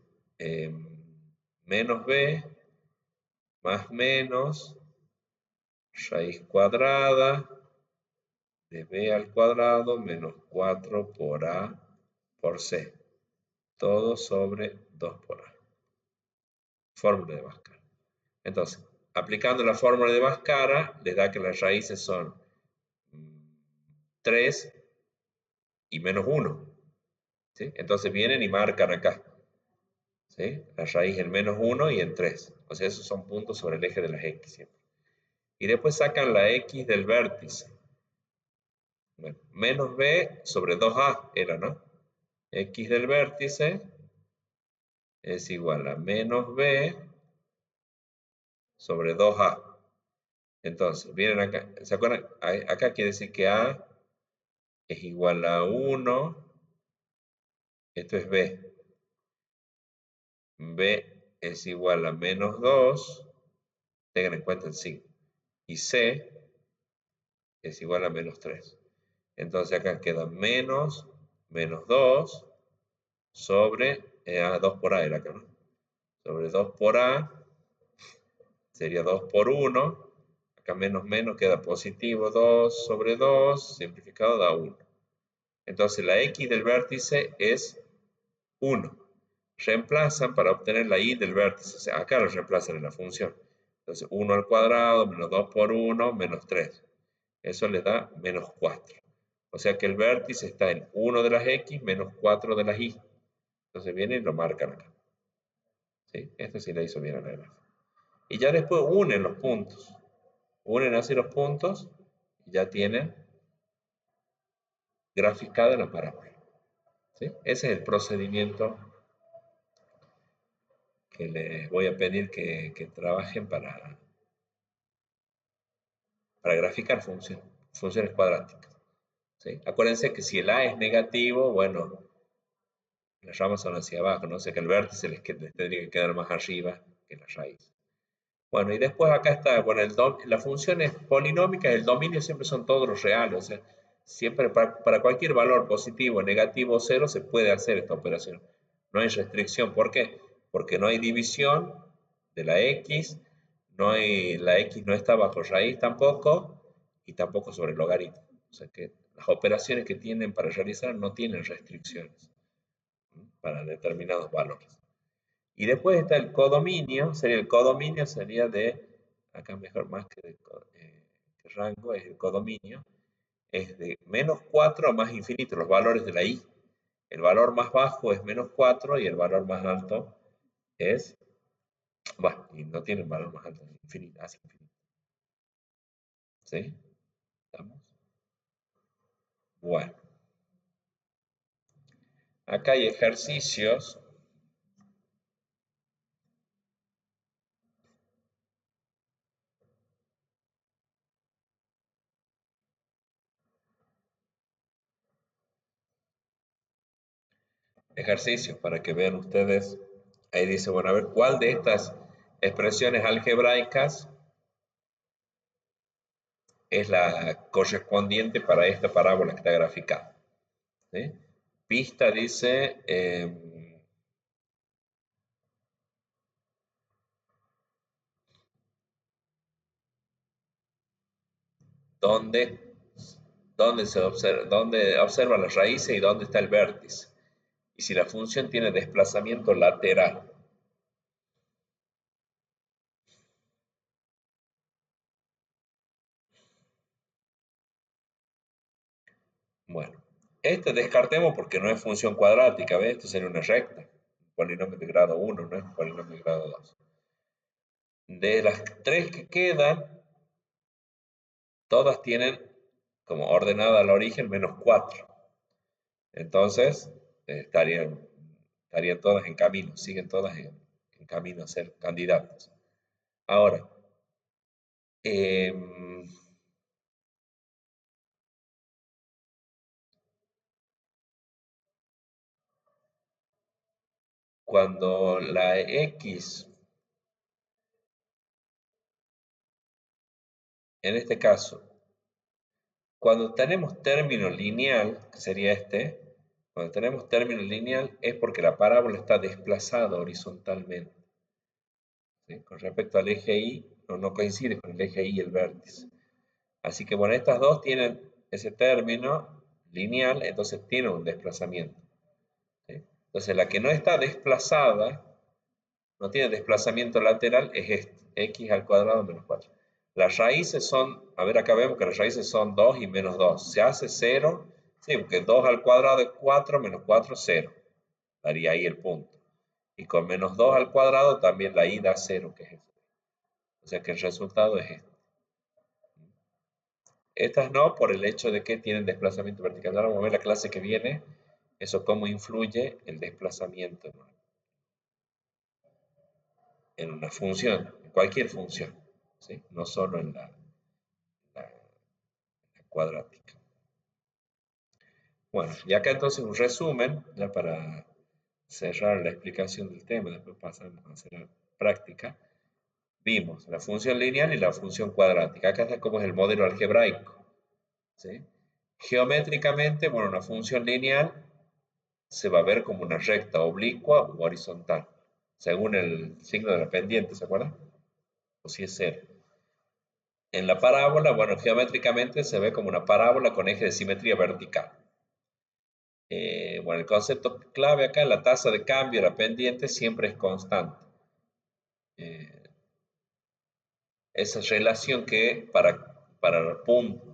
menos b más menos raíz cuadrada de b al cuadrado menos 4 por a por c. Todo sobre 2 por a. Fórmula de Bhaskara. Entonces, aplicando la fórmula de Bhaskara, les da que las raíces son 3 y menos 1. ¿Sí? Entonces vienen y marcan acá. ¿Sí? La raíz en menos 1 y en 3. O sea, esos son puntos sobre el eje de las x siempre. Y después sacan la x del vértice. Bueno, menos b sobre 2a era, ¿no? X del vértice es igual a menos b sobre 2a. Entonces, vienen acá. ¿Se acuerdan? Acá quiere decir que a es igual a 1. Esto es b. B es igual a menos 2. Tengan en cuenta el signo. Y c es igual a menos 3. Entonces acá queda menos 2 sobre 2 por a era acá, ¿no? Sobre 2 por a sería 2 por 1. Acá menos menos queda positivo 2 sobre 2, simplificado da 1. Entonces la x del vértice es 1. Reemplazan para obtener la y del vértice. O sea, acá lo reemplazan en la función. Entonces 1 al cuadrado menos 2 por 1 menos 3. Eso les da menos 4. O sea que el vértice está en 1 de las x menos 4 de las y. Entonces vienen y lo marcan acá. ¿Sí? Esto sí le hizo bien a la gráfica. Y ya después unen los puntos. Unen así los puntos Ya tienen graficada la parábola. ¿Sí? Ese es el procedimiento que les voy a pedir que trabajen para graficar funciones cuadráticas. ¿Sí? Acuérdense que si el A es negativo, bueno, las ramas son hacia abajo, ¿no? O sea que el vértice les tendría que quedar más arriba que la raíz. Bueno, y después acá está, bueno, las funciones polinómicas, el dominio siempre son todos los reales, o sea, siempre para cualquier valor positivo, negativo o cero se puede hacer esta operación. No hay restricción. ¿Por qué? Porque no hay división de la x, la x no está bajo raíz tampoco, y tampoco sobre el logaritmo. O sea que las operaciones que tienen para realizar no tienen restricciones para determinados valores. Y después está el codominio, sería de, acá mejor más que rango, es el codominio, es de -4 a más infinito, los valores de la i. El valor más bajo es -4 y el valor más alto es, bueno, y no tiene un valor más alto, es infinito, hacia infinito. ¿Sí? ¿Estamos? Bueno, acá hay ejercicios para que vean ustedes. Ahí dice, bueno, a ver, ¿cuál de estas expresiones algebraicas es la correspondiente para esta parábola que está graficada? ¿Sí? Pista dice, ¿dónde, dónde observa las raíces y dónde está el vértice? Y si la función tiene desplazamiento lateral. Bueno, este descartemos porque no es función cuadrática, ¿ves? Esto sería una recta, un polinomio de grado 1, no es un polinomio de grado 2. De las tres que quedan, todas tienen como ordenada al origen -4. Entonces, estarían todas en camino, siguen todas en camino a ser candidatas. Ahora, em, cuando la X, en este caso, cuando tenemos término lineal, que sería este, cuando tenemos término lineal es porque la parábola está desplazada horizontalmente. ¿Sí? Con respecto al eje Y, no coincide con el eje Y y el vértice. Así que bueno, estas dos tienen ese término lineal, entonces tienen un desplazamiento. ¿Sí? Entonces la que no está desplazada, no tiene desplazamiento lateral, es este, x al cuadrado menos 4. Las raíces son, a ver acá vemos que las raíces son 2 y -2. Se hace 0, sí, porque 2 al cuadrado es 4, menos 4, 0. Daría ahí el punto. Y con -2 al cuadrado también la i da 0, que es este. O sea que el resultado es este. Estas no, por el hecho de que tienen desplazamiento vertical. Ahora vamos a ver la clase que viene, eso cómo influye el desplazamiento en una función, en cualquier función, ¿sí? No solo en la cuadrática. Bueno, y acá entonces un resumen, ya para cerrar la explicación del tema, después pasamos a hacer la práctica. Vimos la función lineal y la función cuadrática. Acá está cómo es el modelo algebraico. ¿Sí? Geométricamente, bueno, una función lineal se va a ver como una recta oblicua u horizontal, según el signo de la pendiente, ¿se acuerdan? O si es cero. En la parábola, bueno, geométricamente se ve como una parábola con eje de simetría vertical. Bueno, el concepto clave acá, la tasa de cambio de la pendiente siempre es constante. Eh, esa relación que para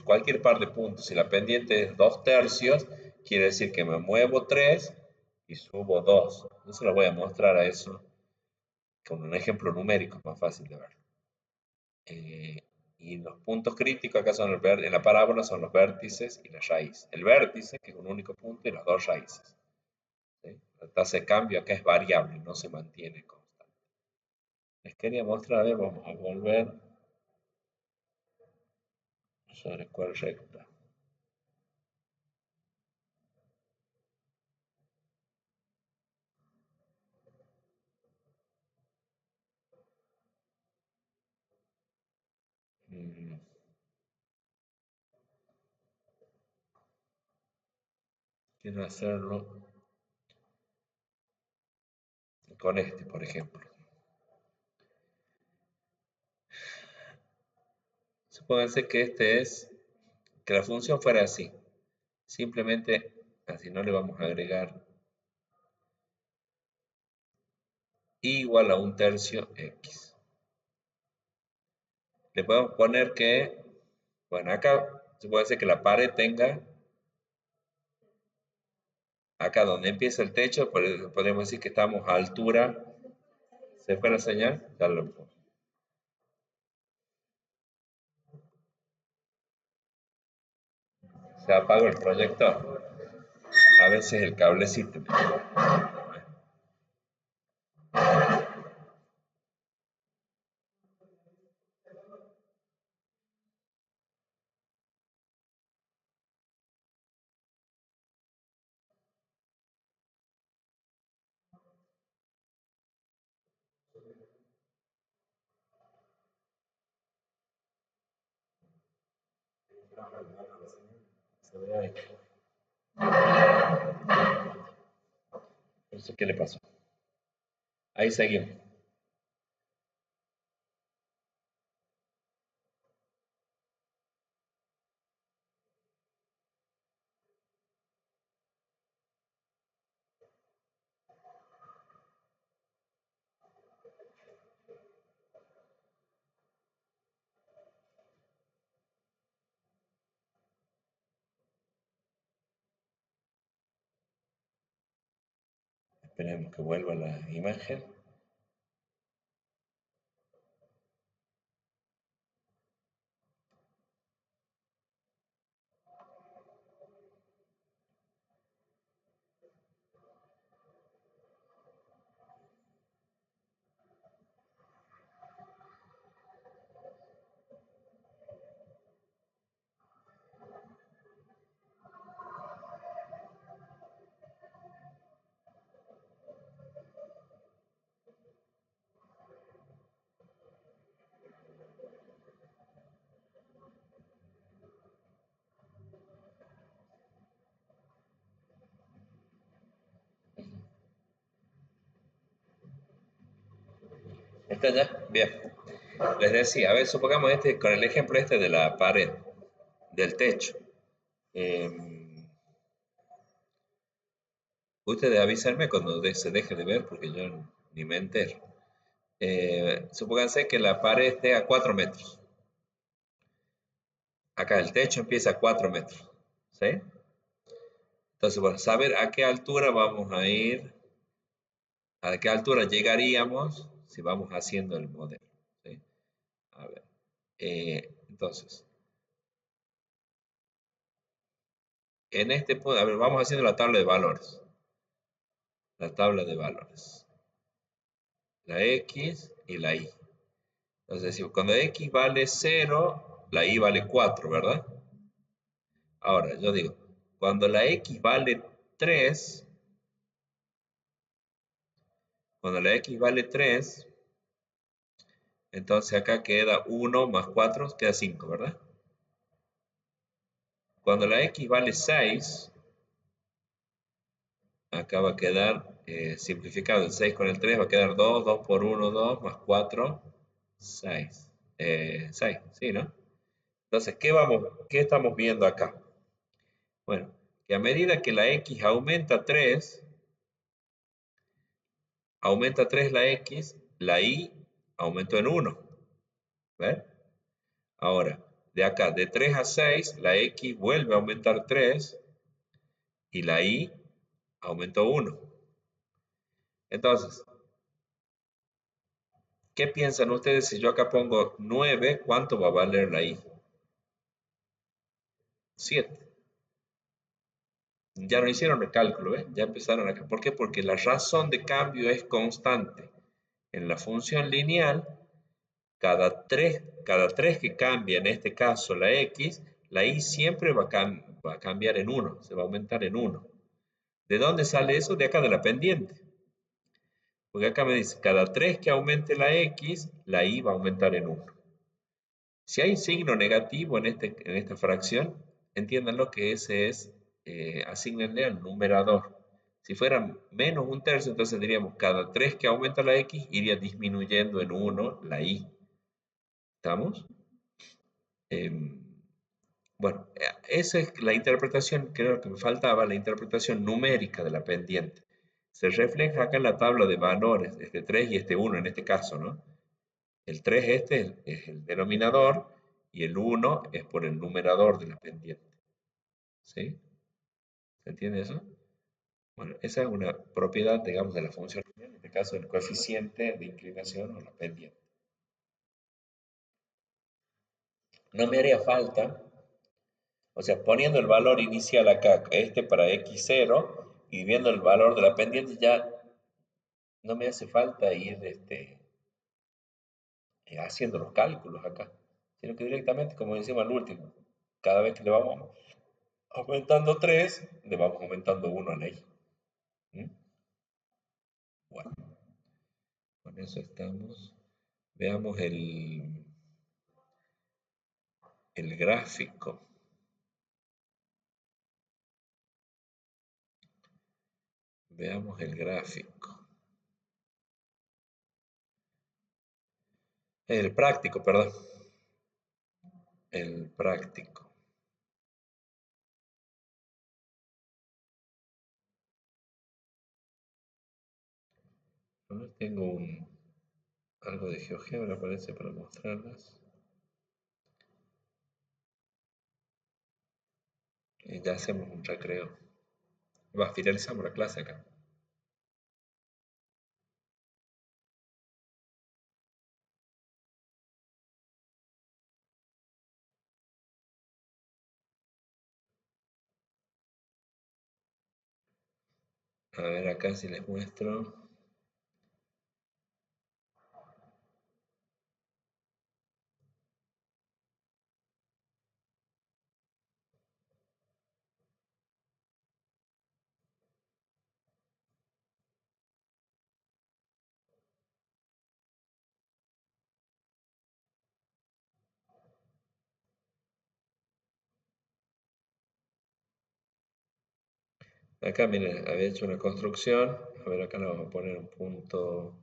cualquier par de puntos, si la pendiente es 2/3, quiere decir que me muevo 3 y subo 2. Yo se lo voy a mostrar a eso con un ejemplo numérico más fácil de ver. Y los puntos críticos acá son en la parábola son los vértices y la raíz. El vértice, que es un único punto, y las dos raíces. ¿Sí? La tasa de cambio acá es variable, no se mantiene constante. Les quería mostrar, a ver, vamos a volver sobre cuál recta. Mm, quiero hacerlo con este, por ejemplo. Supónganse que que la función fuera así. Simplemente, así no le vamos a agregar y igual a un tercio x. Le podemos poner que, bueno, acá se puede hacer que la pared tenga, acá donde empieza el techo, podemos decir que estamos a altura. ¿Se fue la señal? Se apagó el proyector. A veces el cablecito. Se ve ahí. No sé qué le pasó. Ahí seguimos. Esperemos que vuelva la imagen. ¿Está ya? Bien. Les decía, a ver, supongamos con el ejemplo este de la pared, del techo. Eh, Ustedes avísenme cuando se deje de ver porque yo ni me entero. Supónganse que la pared esté a 4 metros. Acá el techo empieza a 4 metros. ¿Sí? Entonces, bueno, saber a qué altura vamos a ir, a qué altura llegaríamos si vamos haciendo el modelo. ¿Sí? A ver. Entonces, en este punto, a ver, vamos haciendo la tabla de valores. La tabla de valores. La X y la Y. Entonces, si cuando X vale 0, la Y vale 4, ¿verdad? Ahora, yo digo, cuando la X vale 3, cuando la X vale 3, entonces acá queda 1 más 4, queda 5, ¿verdad? Cuando la X vale 6, acá va a quedar simplificado el 6 con el 3, va a quedar 2, 2 por 1, 2, más 4, 6. 6, ¿sí, no? Entonces, ¿qué estamos viendo acá? Bueno, que a medida que la X aumenta 3 la X, la Y aumentó en 1. ¿Ves? Ahora, de acá, de 3 a 6, la X vuelve a aumentar 3 y la Y aumentó 1. Entonces, ¿Qué piensan ustedes si yo acá pongo 9? ¿Cuánto va a valer la i? 7. Ya no hicieron el cálculo, ¿ves? Ya empezaron acá. ¿Por qué? Porque la razón de cambio es constante. En la función lineal, cada tres que cambia, en este caso la x, la y siempre va a cambiar en uno, se va a aumentar en uno. ¿De dónde sale eso? De acá de la pendiente. Porque acá me dice, cada 3 que aumente la x, la y va a aumentar en uno. Si hay signo negativo en esta fracción, entiéndanlo que ese es, asígnenle al numerador. Si fuera menos un tercio, entonces diríamos, cada 3 que aumenta la x, iría disminuyendo en uno la y. ¿Estamos? Em, bueno, esa es la interpretación, creo que me faltaba, la interpretación numérica de la pendiente. Se refleja acá en la tabla de valores, este 3 y este uno en este caso, ¿no? El 3 este es el denominador y el uno es por el numerador de la pendiente. ¿Sí? ¿Se entiende eso? Bueno, esa es una propiedad, digamos, de la función lineal, en este caso el coeficiente de inclinación o la pendiente. No me haría falta, o sea, poniendo el valor inicial acá, este para x0, y viendo el valor de la pendiente, ya no me hace falta ir haciendo los cálculos acá, sino que directamente, como decimos al último, cada vez que le vamos aumentando 3, le vamos aumentando 1 a la y. ¿Mm? Bueno, con eso estamos. Veamos el gráfico. Veamos el gráfico. El práctico, perdón. El práctico. Ahora tengo algo de GeoGebra, parece, para mostrarlas. Y ya hacemos un recreo. Finalizamos la clase acá. A ver acá si les muestro. Acá, miren, había hecho una construcción. A ver, acá le vamos a poner un punto.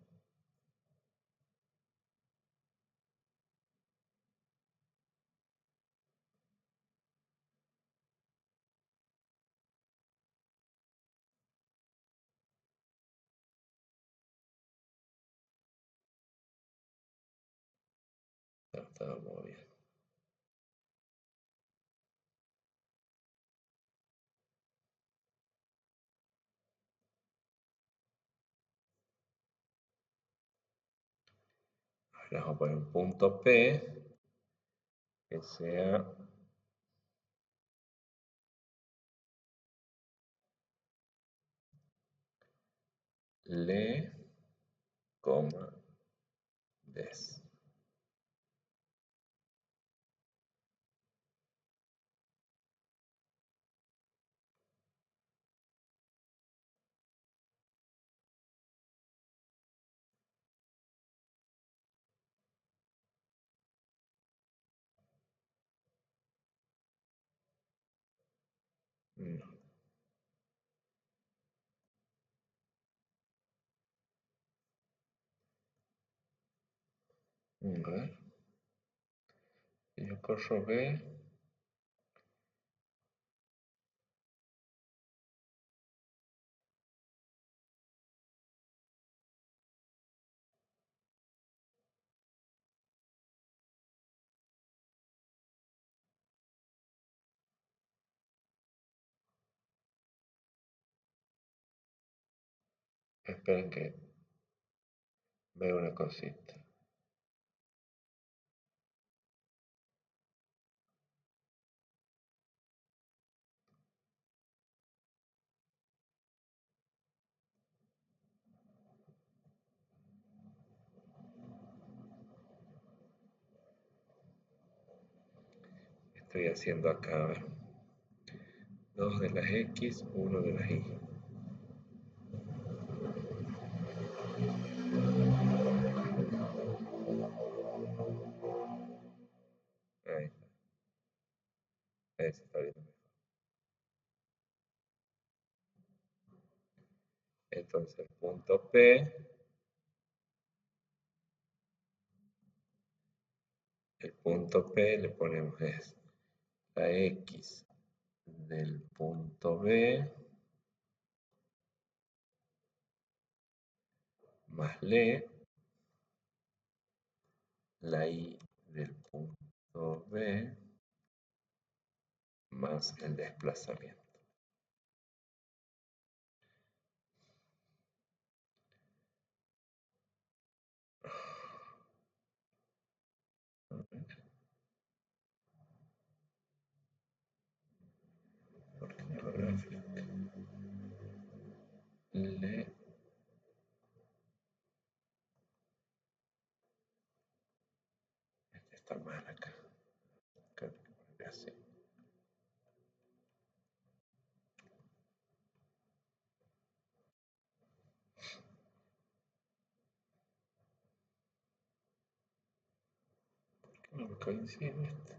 No, estaba muy bien. Le vamos a poner un punto P que sea le, coma, des. No. A ver, si yo corro B, esperen que veo una cosita. estoy haciendo acá? A ver. 2 de las X, 1 de las Y. Ahí está. Ahí se está viendo mejor. Entonces el punto P, le ponemos es la X del punto B más la Y del punto B más el desplazamiento. ¿Por qué no lo gráfico? Le, este está mal acá. Creo que poner así. ¿Por qué no me coincide esto?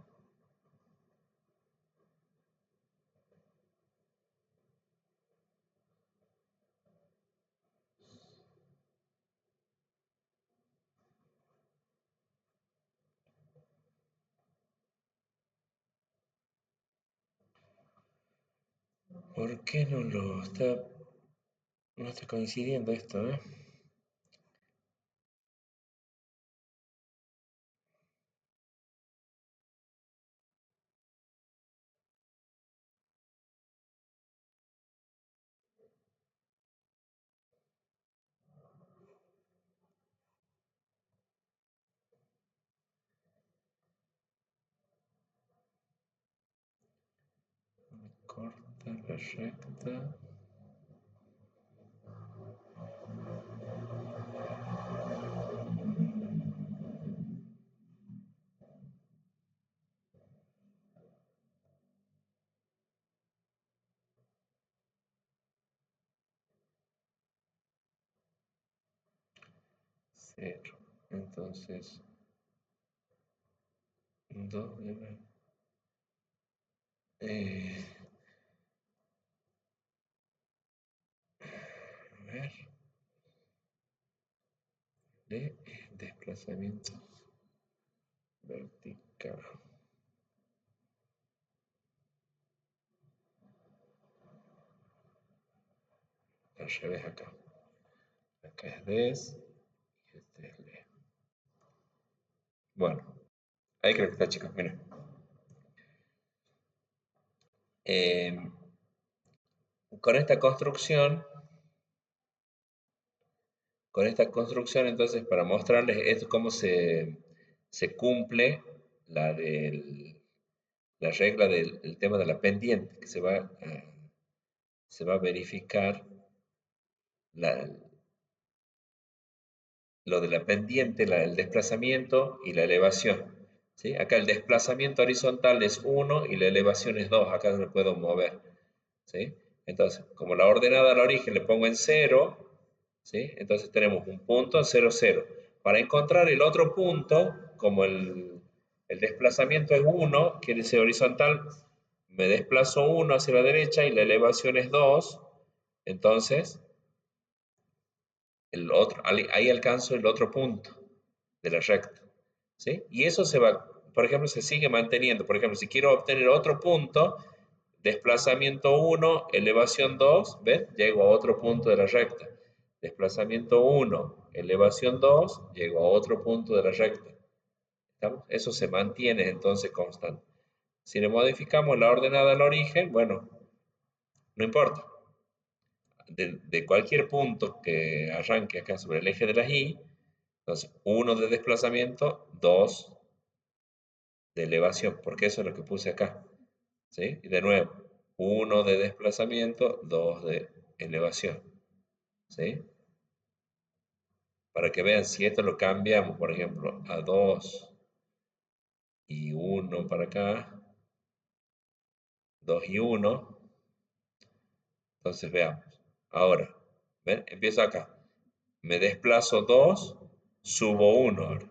¿Por qué no está coincidiendo esto, eh? Corta la recta. Cero. Entonces, 2 de la... Eh, a ver, de desplazamiento vertical. Al revés acá. Acá es des y este es le. Bueno, ahí creo que está, chicos. Miren. Eh, con esta construcción, entonces, para mostrarles esto, cómo se cumple la, la regla del tema de la pendiente, que se va a verificar la, lo de la pendiente, el desplazamiento y la elevación. ¿Sí? Acá el desplazamiento horizontal es 1 y la elevación es 2, acá no me puedo mover. ¿Sí? Entonces, como la ordenada al origen le pongo en 0, ¿sí? Entonces tenemos un punto, 0, 0. Para encontrar el otro punto, como el desplazamiento es 1, quiere decir horizontal, me desplazo 1 hacia la derecha y la elevación es 2, entonces ahí alcanzo el otro punto de la recta. ¿Sí? Y eso se va, por ejemplo, se sigue manteniendo. Por ejemplo, si quiero obtener otro punto, desplazamiento 1, elevación 2, ¿ves? Llego a otro punto de la recta. Desplazamiento 1, elevación 2, llego a otro punto de la recta. ¿Estamos? Eso se mantiene entonces constante. Si le modificamos la ordenada al origen, bueno, no importa. De cualquier punto que arranque acá sobre el eje de las Y, entonces 1 de desplazamiento, 2 de elevación, porque eso es lo que puse acá. ¿Sí? Y de nuevo, 1 de desplazamiento, 2 de elevación. ¿Sí? Para que vean si esto lo cambiamos, por ejemplo, a 2 y 1 para acá, 2 y 1. Entonces veamos. Ahora, ¿ven? Empiezo acá. Me desplazo 2, subo 1 ahora.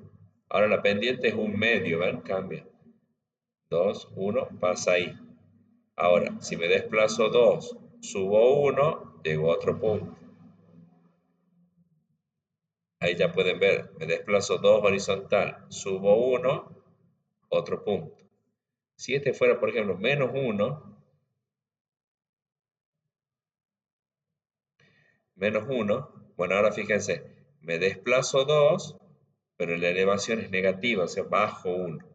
Ahora la pendiente es un medio, ¿ven? Cambia. 2, 1, pasa ahí. Ahora, si me desplazo 2, subo 1, llego a otro punto. Ahí ya pueden ver, me desplazo 2 horizontal, subo 1, otro punto. Si este fuera, por ejemplo, menos 1, bueno, ahora fíjense, me desplazo 2, pero la elevación es negativa, o sea, bajo 1.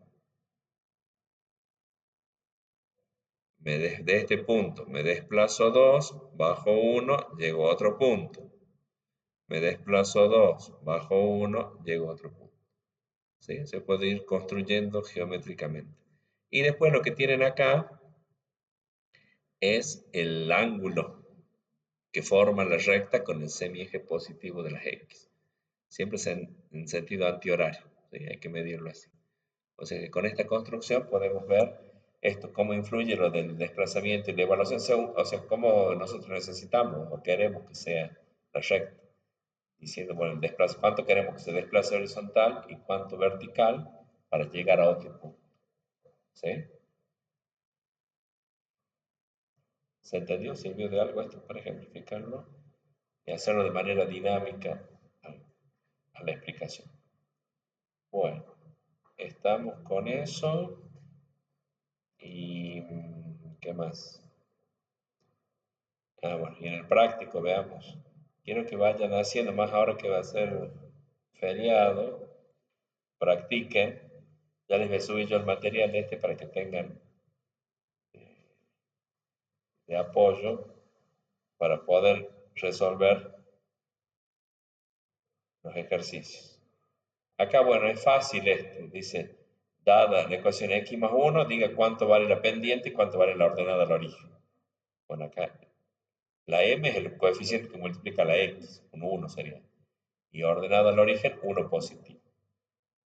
De este punto me desplazo 2, bajo 1, llego a otro punto. Me desplazo 2, bajo 1, llego a otro punto. ¿Sí? Se puede ir construyendo geométricamente. Y después lo que tienen acá es el ángulo que forma la recta con el semieje positivo de las X. Siempre es en sentido antihorario, ¿sí? Hay que medirlo así. O sea que con esta construcción podemos ver esto, cómo influye lo del desplazamiento y la evaluación, o sea, cómo nosotros necesitamos o queremos que sea la recta. Diciendo, bueno, cuánto queremos que se desplace horizontal y cuánto vertical para llegar a otro punto. ¿Sí? ¿Se entendió? ¿Sirvió de algo esto para ejemplificarlo? Y hacerlo de manera dinámica a la explicación. Bueno, estamos con eso. ¿Y qué más? Bueno, y en el práctico, veamos. Quiero que vayan haciendo, más ahora que va a ser feriado, practiquen. Ya les voy a subir yo el material este para que tengan de apoyo para poder resolver los ejercicios. Acá, bueno, es fácil esto. Dice, dada la ecuación x más 1, diga cuánto vale la pendiente y cuánto vale la ordenada al origen. Bueno, acá la m es el coeficiente que multiplica la x, un 1 sería. Y ordenada al origen, 1 positivo.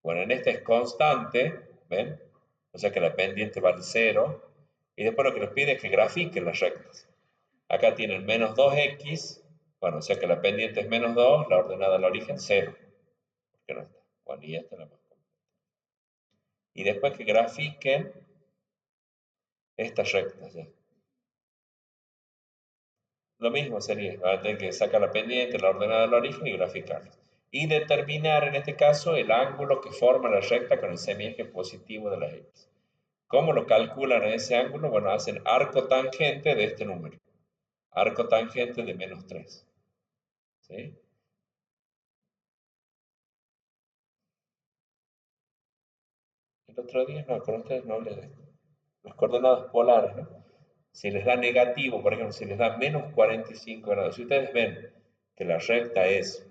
Bueno, en este es constante, ¿ven? O sea que la pendiente vale 0. Y después lo que les pide es que grafiquen las rectas. Acá tienen menos 2x, bueno, o sea que la pendiente es menos 2, la ordenada al origen 0. Porque no está. Bueno, y esta es la más completa. Y después que grafiquen estas rectas ya. Lo mismo sería, van a tener que sacar la pendiente, la ordenada al origen y graficarlas. Y determinar en este caso el ángulo que forma la recta con el semieje positivo de la x. ¿Cómo lo calculan a ese ángulo? Bueno, hacen arco tangente de este número. Arco tangente de menos 3. ¿Sí? El otro día, no, con ustedes no hablé de esto. Las coordenadas polares, ¿no? Si les da negativo, por ejemplo, si les da menos 45 grados, si ustedes ven que la recta es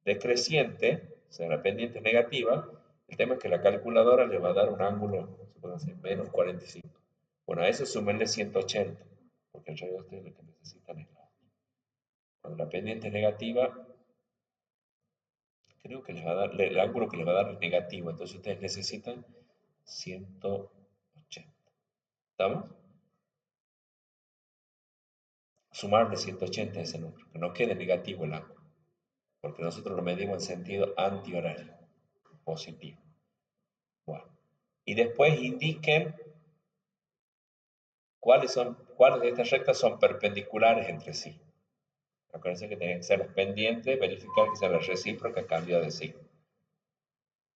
decreciente, o sea, la pendiente es negativa, el tema es que la calculadora le va a dar un ángulo, se puede decir, menos 45. Bueno, a eso súmenle 180, porque en realidad ustedes lo que necesitan es la otra. Cuando la pendiente es negativa, creo que les va a dar, el ángulo que les va a dar es negativo, entonces ustedes necesitan 180. ¿Estamos? Sumarle 180 a ese número, que no quede negativo el ángulo, porque nosotros lo medimos en sentido antihorario, positivo. Bueno, y después indiquen cuáles de estas rectas son perpendiculares entre sí. Acuérdense que tienen que ser las pendientes, verificar que sea la recíproca a cambio de signo.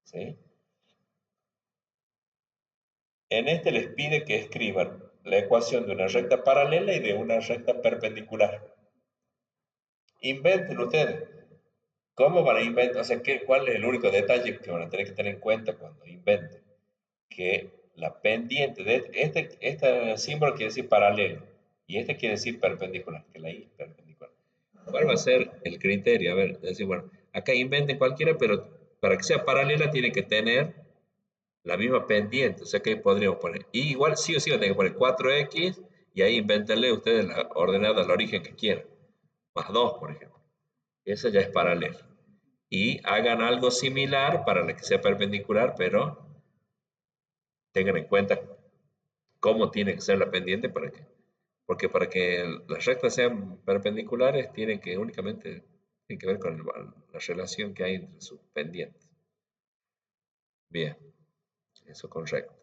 ¿Sí? En este les pide que escriban la ecuación de una recta paralela y de una recta perpendicular. Inventen ustedes. ¿Cómo van a inventar? O sea, ¿cuál es el único detalle que van a tener que tener en cuenta cuando inventen? Que la pendiente de este símbolo quiere decir paralelo y este quiere decir perpendicular, que la I es perpendicular. ¿Cuál va a ser el criterio? A ver, decir, bueno, acá inventen cualquiera, pero para que sea paralela tiene que tener la misma pendiente, o sea que podríamos poner, y igual sí o sí va a tener que poner 4x y ahí invéntenle ustedes la ordenada al origen que quieran, más 2, por ejemplo. Eso ya es paralelo. Y hagan algo similar para la que sea perpendicular, pero tengan en cuenta cómo tiene que ser la pendiente para que, porque para que las rectas sean perpendiculares, tiene que únicamente tiene que ver con la relación que hay entre sus pendientes. Bien, eso con recta.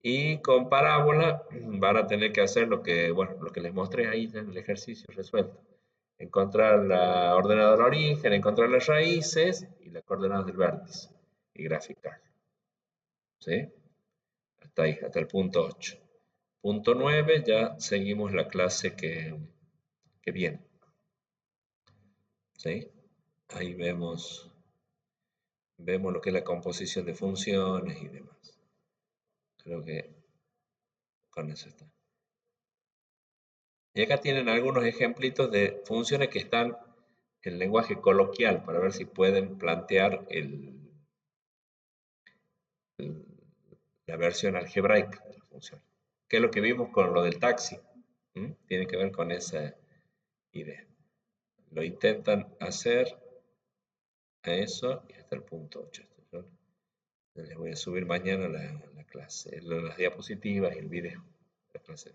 Y con parábola van a tener que hacer lo que, bueno, lo que les mostré ahí en el ejercicio resuelto. Encontrar la ordenada del origen, encontrar las raíces y las coordenadas del vértice y graficar. ¿Sí? Hasta ahí, hasta el punto 8. Punto 9, ya seguimos la clase que viene. ¿Sí? Ahí vemos lo que es la composición de funciones y demás. Creo que con eso está. Y acá tienen algunos ejemplitos de funciones que están en lenguaje coloquial para ver si pueden plantear la versión algebraica de la función. ¿Qué es lo que vimos con lo del taxi? Tiene que ver con esa idea. Lo intentan hacer a eso y hasta el punto 8. Yo les voy a subir mañana la clase, las diapositivas y el video. La clase.